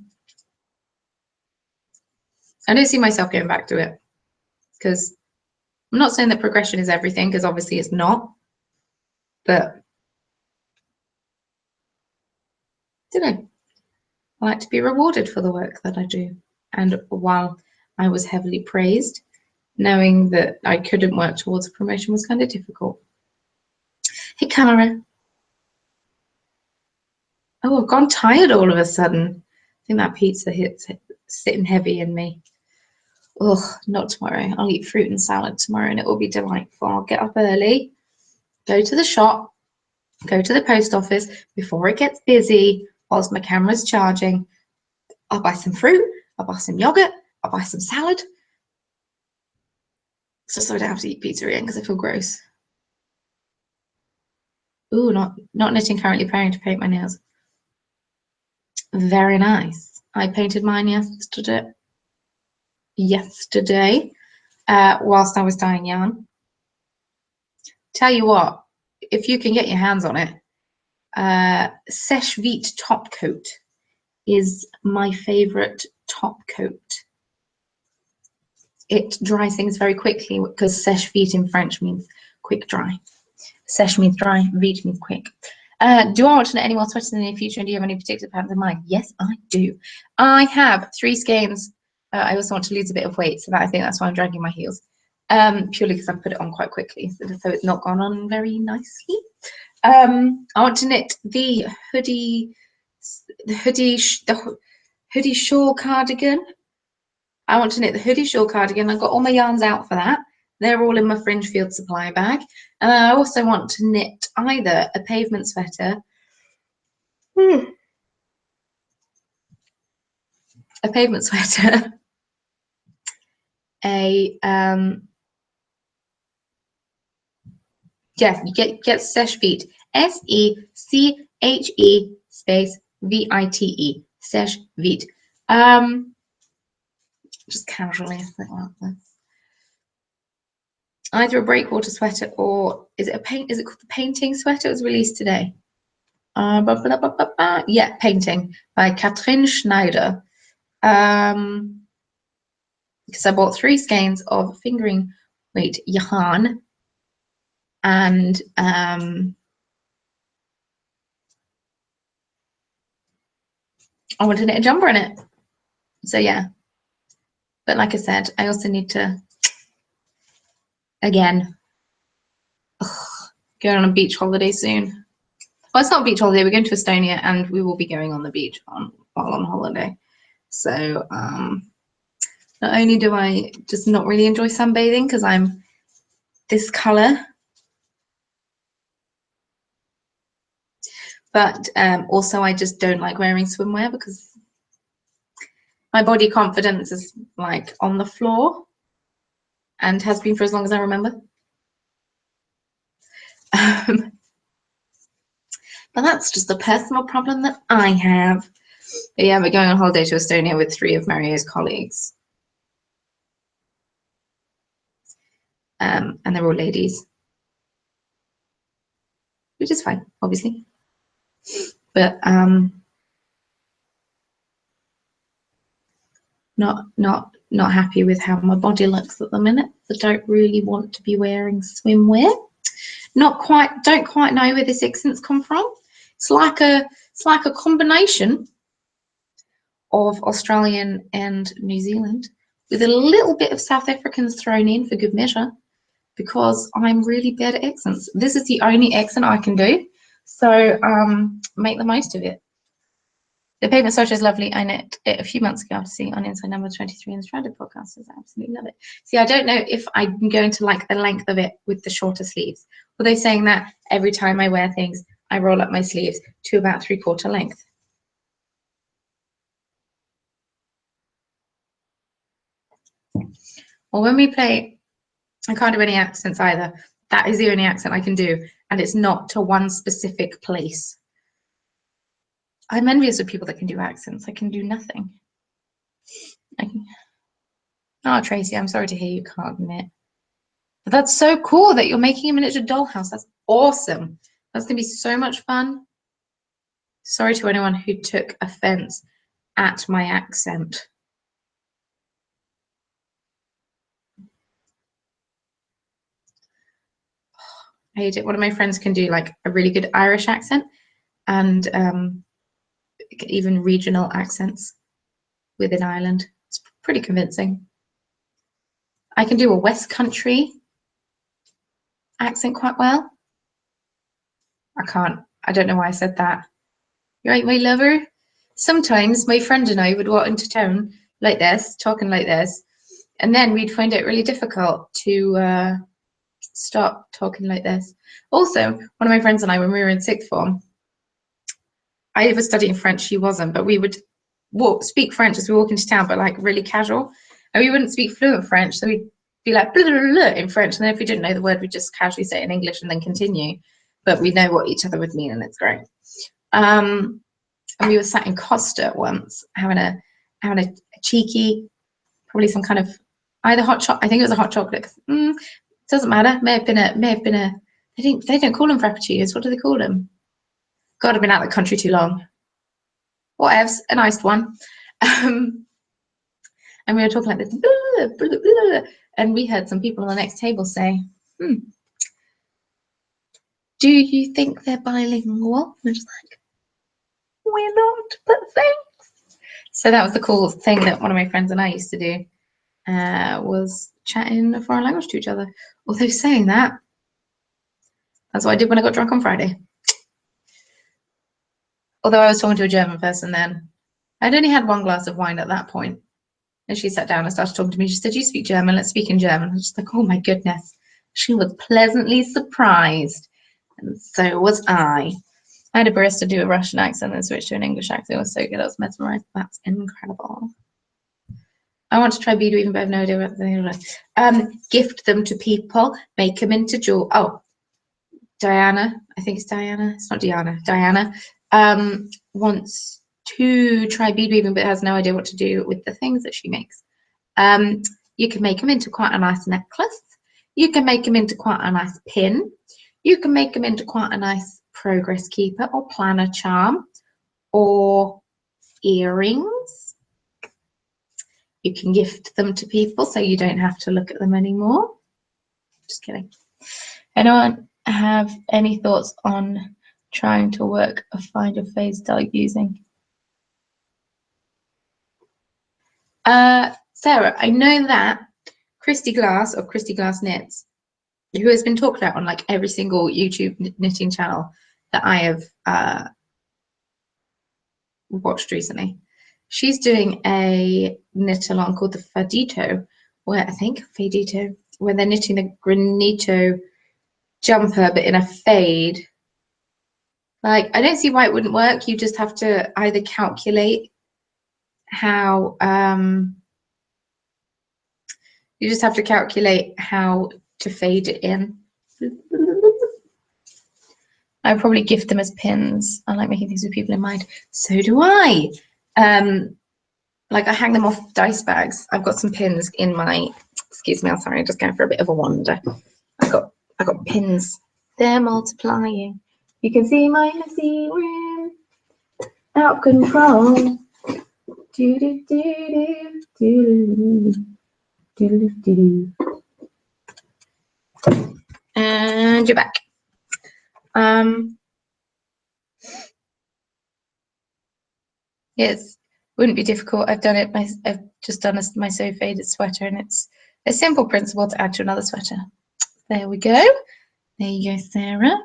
Speaker 1: don't see myself going back to it, because I'm not saying that progression is everything, because obviously it's not, but I don't know. I like to be rewarded for the work that I do. And while I was heavily praised, knowing that I couldn't work towards a promotion was kind of difficult. Hey, Cara. Oh, I've gone tired all of a sudden. I think that pizza hits sitting heavy in me. Ugh, not tomorrow. I'll eat fruit and salad tomorrow, and it will be delightful. I'll get up early, go to the shop, go to the post office before it gets busy, whilst my camera's charging. I'll buy some fruit, I'll buy some yogurt, I'll buy some salad. Just so I don't have to eat pizza again because I feel gross. Ooh, not knitting, currently preparing to paint my nails. Very nice. I painted mine yesterday, whilst I was dyeing yarn. Tell you what, if you can get your hands on it, Seche Vite top coat is my favorite top coat. It dries things very quickly, because Seche Vite in French means quick dry. Seche means dry, vite means quick. Do I want to knit any more sweaters in the near future, and do you have any particular patterns in mind? Yes, I do. I have 3 skeins. I also want to lose a bit of weight, so I think that's why I'm dragging my heels. purely because I put it on quite quickly, so it's not gone on very nicely. I want to knit the hoodie shawl cardigan. I want to knit the hoodie shawl cardigan. I've got all my yarns out for that. They're all in my Fringe Field supply bag. And I also want to knit either a pavement sweater, get Seche Vite, SECHE space VITE, Seche Vite. Just casually think like this. Either a breakwater sweater or is it called the painting sweater? It was released today. Yeah, Painting by Katrin Schneider. Because I bought 3 skeins of fingering weight yarn, and I wanted to knit a jumper in it. So yeah, but like I said, I also need to again go on a beach holiday soon. Well, it's not a beach holiday. We're going to Estonia, and we will be going on the beach while on holiday. So not only do I just not really enjoy sunbathing because I'm this color, but also I just don't like wearing swimwear because my body confidence is like on the floor and has been for as long as I remember. But that's just a personal problem that I have. But yeah, we're going on holiday to Estonia with 3 of Mario's colleagues. And they're all ladies, which is fine, obviously. But not happy with how my body looks at the minute. I don't really want to be wearing swimwear. Don't quite know where this accent's come from. It's like a combination of Australian and New Zealand with a little bit of South Africans thrown in for good measure, because I'm really bad at accents. This is the only accent I can do, so make the most of it. The pavement sweater is lovely. I knit it a few months ago after seeing on Inside Number 23 in the Stranded podcast. So I absolutely love it. See, I don't know if I'm going to like the length of it with the shorter sleeves. Although saying that, every time I wear things, I roll up my sleeves to about 3/4 length. Well, when we play, I can't do any accents either. That is the only accent I can do, and it's not to one specific place. I'm envious of people that can do accents. I can do nothing. Oh, Tracy, I'm sorry to hear you can't knit. But that's so cool that you're making a miniature dollhouse. That's awesome. That's going to be so much fun. Sorry to anyone who took offense at my accent. I hate it. One of my friends can do like a really good Irish accent and even regional accents within Ireland. It's pretty convincing. I can do a West Country accent quite well. I can't. I don't know why I said that. You're right, my lover. Sometimes my friend and I would walk into town like this, talking like this, and then we'd find it really difficult to stop talking like this. Also, one of my friends and I, when we were in sixth form, I was studying French, she wasn't, but we would speak French as we walk into town, but like really casual. And we wouldn't speak fluent French, so we'd be like blah, blah, blah, in French, and then if we didn't know the word, we'd just casually say it in English and then continue. But we know what each other would mean, and it's great. And we were sat in Costa once, having a cheeky, probably some kind of either hot chocolate. I think it was a hot chocolate. Doesn't matter. May have been a. They don't call them frappuccinos. What do they call them? God, I've been out of the country too long. Whatevs, an iced one. And we were talking like this, blah, blah, blah, blah, and we heard some people on the next table say, do you think they're bilingual? And we're just like, we're not, but thanks. So that was the cool thing that one of my friends and I used to do, was chatting a foreign language to each other. Although saying that, that's what I did when I got drunk on Friday. Although I was talking to a German person then. I'd only had one glass of wine at that point. And she sat down and started talking to me. She said, "You speak German, let's speak in German." I was just like, oh my goodness. She was pleasantly surprised. And so was I. I had a barista do a Russian accent and switch to an English accent. It was so good. I was mesmerized. That's incredible. I want to try beadweaving, but I have no idea what they gift them to people, make them into jewel. Oh, Diana, I think it's Diana. It's not Diana. Diana wants to try beadweaving, but has no idea what to do with the things that she makes. You can make them into quite a nice necklace. You can make them into quite a nice pin. You can make them into quite a nice progress keeper or planner charm or earrings. You can gift them to people so you don't have to look at them anymore. Just kidding. Anyone have any thoughts on trying to work a find your phase style using? Sarah, I know that Christy Glass of Christy Glass Knits, who has been talked about on like every single YouTube knitting channel that I have watched recently. She's doing a knit along called the Fadito, where where they're knitting the granito jumper but in a fade. Like, I don't see why it wouldn't work. You just have to either calculate how to fade it in. I probably gift them as pins. I like making things with people in mind. So do I. Like I hang them off dice bags. I've got some pins in my, excuse me, I'm sorry, I'm just going for a bit of a wander. I've got pins. They're multiplying. You can see my messy room. Out of control. Do do do do do do do. And you're back. Yes, wouldn't be difficult. I've done it. I've just done my so faded sweater, and it's a simple principle to add to another sweater. There we go. There you go, Sarah.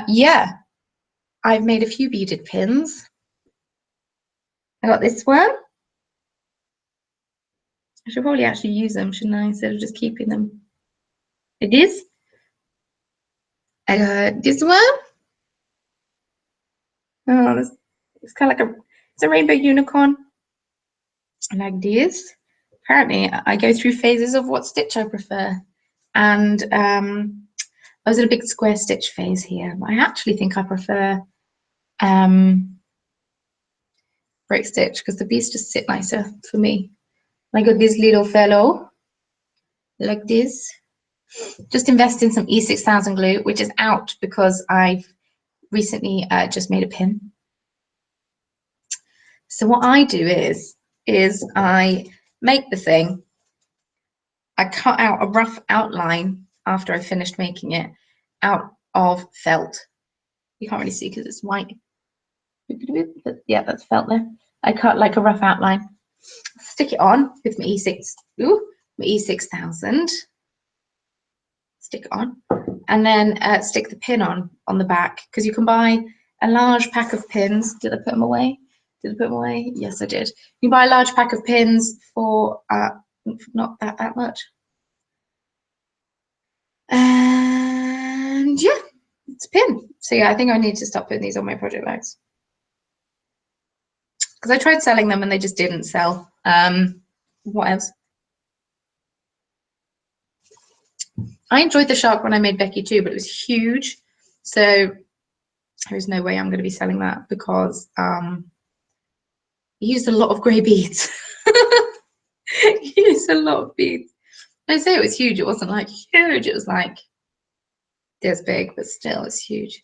Speaker 1: Yeah, I've made a few beaded pins. I got this one. I should probably actually use them, shouldn't I, instead of just keeping them. It is. I got this one. Oh, it's kind of like it's a rainbow unicorn. Like this. Apparently, I go through phases of what stitch I prefer. And I was in a big square stitch phase here. I actually think I prefer brick stitch because the beads just sit nicer for me. I got this little fellow like this. Just invest in some E6000 glue, which is out because I've recently just made a pin. So what I do is I make the thing. I cut out a rough outline after I finished making it out of felt. You can't really see because it's white. But yeah, that's felt there. I cut like a rough outline. Stick it on with my E6000. Stick it on, and then stick the pin on the back because you can buy a large pack of pins. Did I put them away? Did I put them away? Yes, I did. You buy a large pack of pins for not that much. And yeah, it's a pin. So yeah, I think I need to stop putting these on my project bags because I tried selling them and they just didn't sell. What else? I enjoyed the shark when I made Becky too, but it was huge. So there's no way I'm going to be selling that because he used a lot of grey beads. He used a lot of beads. I say it was huge. It wasn't like huge. It was like this big, but still it's huge.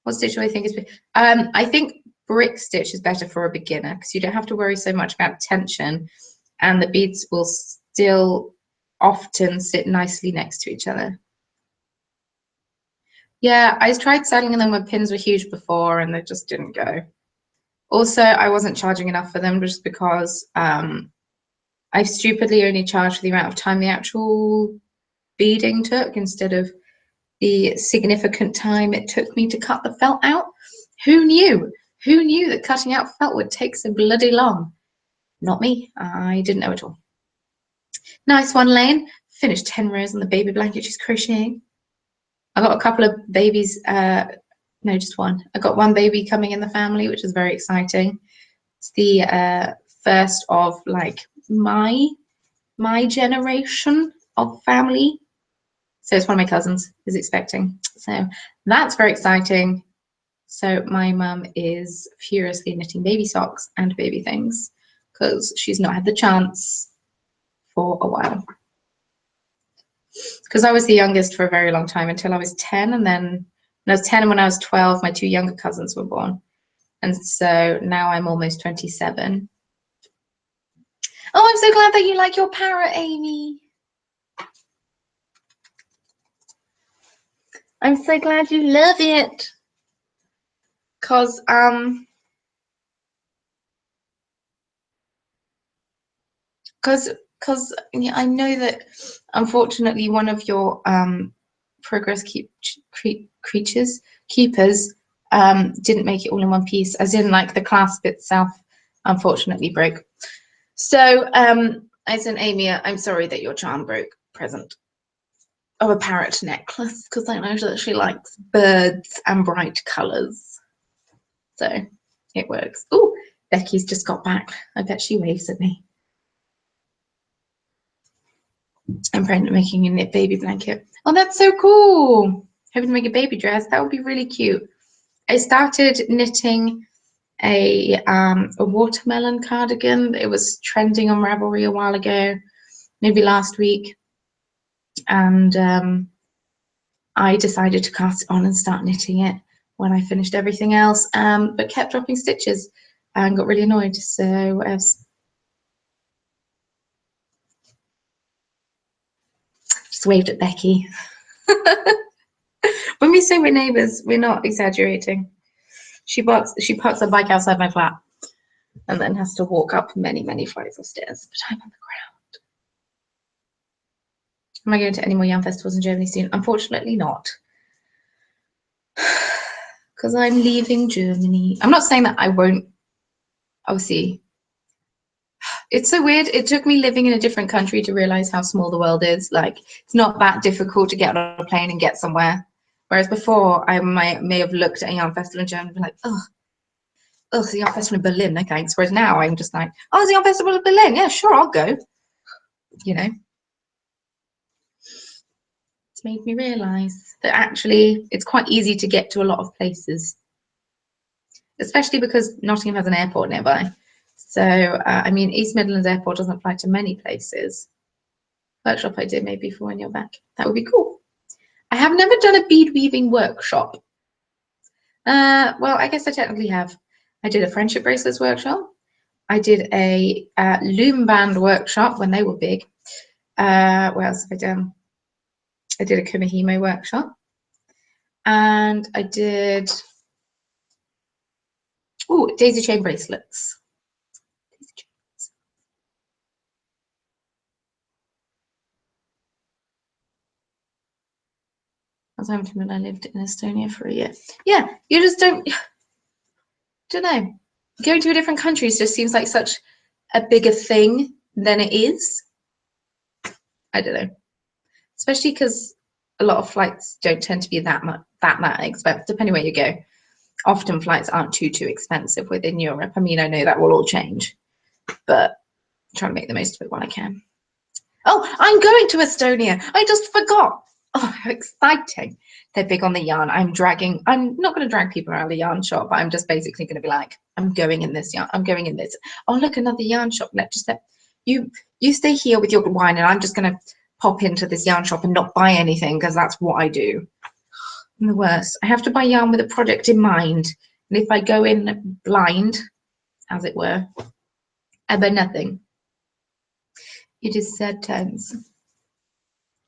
Speaker 1: What stitch do I think is big? I think brick stitch is better for a beginner because you don't have to worry so much about tension and the beads will still often sit nicely next to each other. Yeah, I tried selling them when pins were huge before and they just didn't go. Also, I wasn't charging enough for them just because I stupidly only charged for the amount of time the actual beading took instead of the significant time it took me to cut the felt out. Who knew? Who knew that cutting out felt would take so bloody long? Not me. I didn't know at all. Nice one, Lane. Finished 10 rows on the baby blanket she's crocheting. I got a couple of babies, no, just one. I got one baby coming in the family, which is very exciting. It's the first of like my generation of family. So it's one of my cousins is expecting. So that's very exciting. So my mum is furiously knitting baby socks and baby things because she's not had the chance for a while. Because I was the youngest for a very long time until I was 10, and then when I was 10 and when I was 12, my two younger cousins were born. And so now I'm almost 27. Oh, I'm so glad that you like your parrot, Amy. I'm so glad you love it. Because yeah, I know that unfortunately one of your progress keepers didn't make it all in one piece, as in like the clasp itself unfortunately broke. So I sent Amy I'm sorry that your charm broke present of a parrot necklace, because I know that she likes birds and bright colours. So it works. Oh, Becky's just got back. I bet she waves at me. I'm making a knit baby blanket. Oh, that's so cool. Hoping to make a baby dress. That would be really cute. I started knitting a watermelon cardigan. It was trending on Ravelry a while ago, maybe last week. And I decided to cast it on and start knitting it when I finished everything else, but kept dropping stitches and got really annoyed. So what else? Just waved at Becky. When we say we're neighbours, we're not exaggerating. She parks her bike outside my flat and then has to walk up many, many flights of stairs, but I'm on the ground. Am I going to any more yarn festivals in Germany soon? Unfortunately not. Because I'm leaving Germany. I'm not saying that I won't, obviously. It's so weird. It took me living in a different country to realize how small the world is. Like, it's not that difficult to get on a plane and get somewhere. Whereas before, I may have looked at a yarn festival in Germany and been like, oh, the yarn festival in Berlin, no thanks. Whereas now I'm just like, oh, there's a yarn festival in Berlin. Yeah, sure, I'll go. You know? It's made me realize that actually it's quite easy to get to a lot of places, especially because Nottingham has an airport nearby. So, I mean, East Midlands Airport doesn't fly to many places. Workshop I did maybe for when you're back. That would be cool. I have never done a bead weaving workshop. Well, I guess I technically have. I did a friendship bracelets workshop. I did a loom band workshop when they were big. What else have I done? I did a kumihimo workshop. And I did, daisy chain bracelets. I was home when I lived in Estonia for a year. Yeah, you just don't know. Going to a different country just seems like such a bigger thing than it is. I don't know. Especially because a lot of flights don't tend to be that expensive, depending where you go. Often flights aren't too expensive within Europe. I mean, I know that will all change, but I'm trying to make the most of it while I can. Oh, I'm going to Estonia. I just forgot. Oh, how exciting. They're big on the yarn. I'm not going to drag people around the yarn shop, but I'm just basically going to be like, I'm going in this yarn. I'm going in this. Oh, look, another yarn shop. You stay here with your wine, and I'm just going to pop into this yarn shop and not buy anything, because that's what I do. I'm the worst. I have to buy yarn with a project in mind. And if I go in blind, as it were, I buy nothing. It is sad times.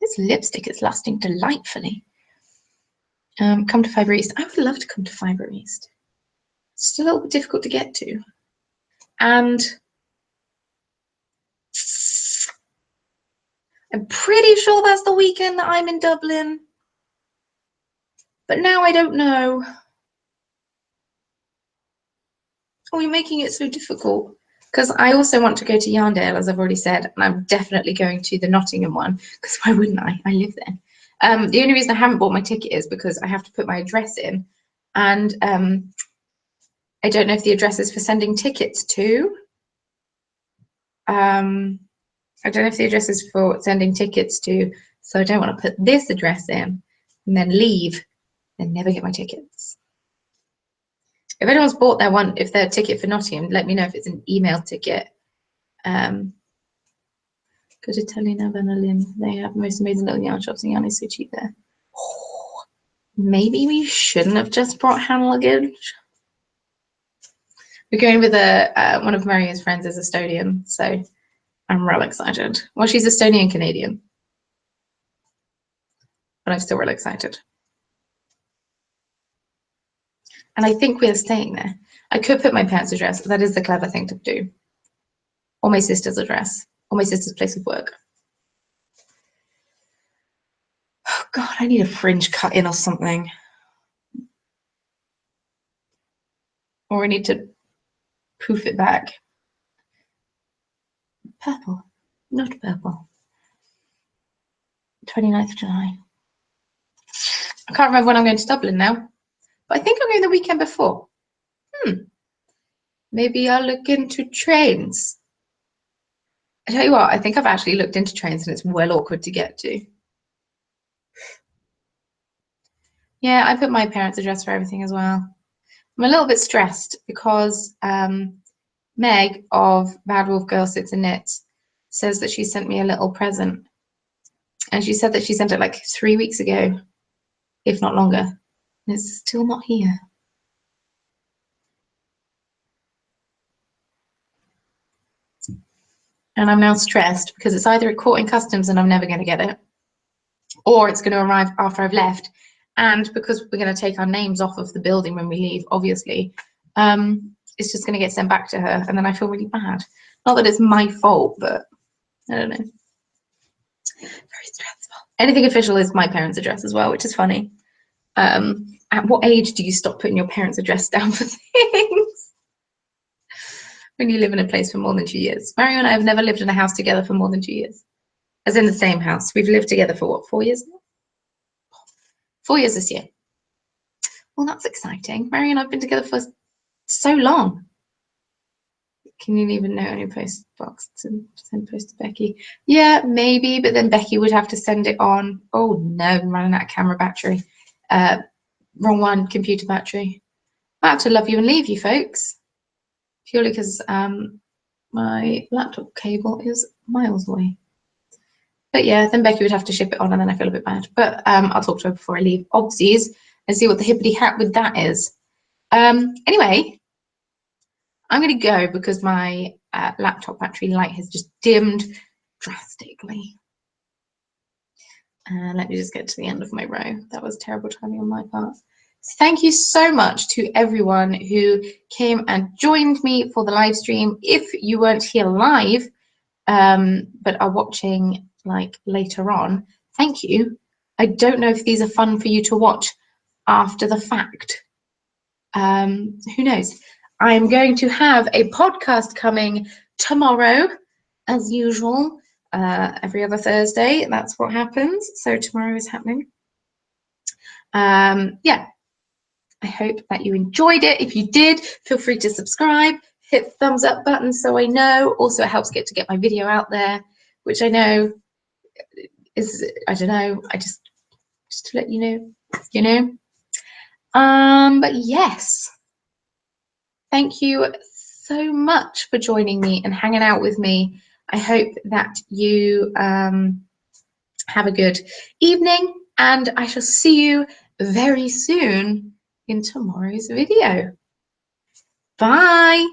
Speaker 1: This lipstick is lasting delightfully. Come to Fibre East. I would love to come to Fibre East. It's just a little bit difficult to get to. And I'm pretty sure that's the weekend that I'm in Dublin. But now I don't know. Oh, you're making it so difficult. Because I also want to go to Yarndale, as I've already said, and I'm definitely going to the Nottingham one, because why wouldn't I? I live there. The only reason I haven't bought my ticket is because I have to put my address in, and I don't know if the address is for sending tickets to. I don't know if the address is for sending tickets to, so I don't want to put this address in and then leave and never get my tickets. If anyone's bought their ticket for Nottingham, let me know if it's an email ticket. Go to Italian Benelin. They have the most amazing little yarn shops, and yarn is so cheap there. Oh, maybe we shouldn't have just brought hand luggage. We're going with one of Maria's friends is Estonian, so I'm real excited. Well, she's Estonian Canadian, but I'm still real excited. And I think we're staying there. I could put my parents' address. That is the clever thing to do. Or my sister's address, or my sister's place of work. Oh God, I need a fringe cut in or something. Or I need to poof it back. Purple, not purple. 29th of July. I can't remember when I'm going to Dublin now, but I think I'm going the weekend before. Maybe I'll look into trains. I tell you what, I think I've actually looked into trains and it's well awkward to get to. Yeah, I put my parents' address for everything as well. I'm a little bit stressed because Meg of Bad Wolf Girl Sits and Knits says that she sent me a little present. And she said that she sent it like 3 weeks ago, if not longer. And it's still not here. And I'm now stressed because it's either caught in customs and I'm never going to get it, or it's going to arrive after I've left. And because we're going to take our names off of the building when we leave, obviously, it's just going to get sent back to her. And then I feel really bad. Not that it's my fault, but I don't know. Very stressful. Anything official is my parents' address as well, which is funny. At what age do you stop putting your parents' address down for things? When you live in a place for more than 2 years. Mario and I have never lived in a house together for more than 2 years. As in the same house. We've lived together for what, 4 years now? 4 years this year. Well, that's exciting. Mario and I have been together for so long. Can you leave a note on your post box to send post to Becky? Yeah, maybe, but then Becky would have to send it on. Oh no, I'm running out of camera battery. Wrong one, computer battery. I have to love you and leave you, folks. Purely because my laptop cable is miles away. But yeah, then Becky would have to ship it on, and then I feel a bit bad. But I'll talk to her before I leave, obviously, and see what the hippity hat with that is. Anyway, I'm going to go because my laptop battery light has just dimmed drastically. Let me just get to the end of my row. That was terrible timing on my part. So thank you so much to everyone who came and joined me for the live stream. If you weren't here live, but are watching like later on, thank you. I don't know if these are fun for you to watch after the fact. Who knows? I'm going to have a podcast coming tomorrow, as usual, every other Thursday. That's what happens. So tomorrow is happening. Yeah, I hope that you enjoyed it. If you did, feel free to subscribe, hit the thumbs up button so I know. Also, it helps get my video out there, which I know is, I don't know, just to let you know, but yes. Thank you so much for joining me and hanging out with me. I hope that you have a good evening, and I shall see you very soon in tomorrow's video. Bye.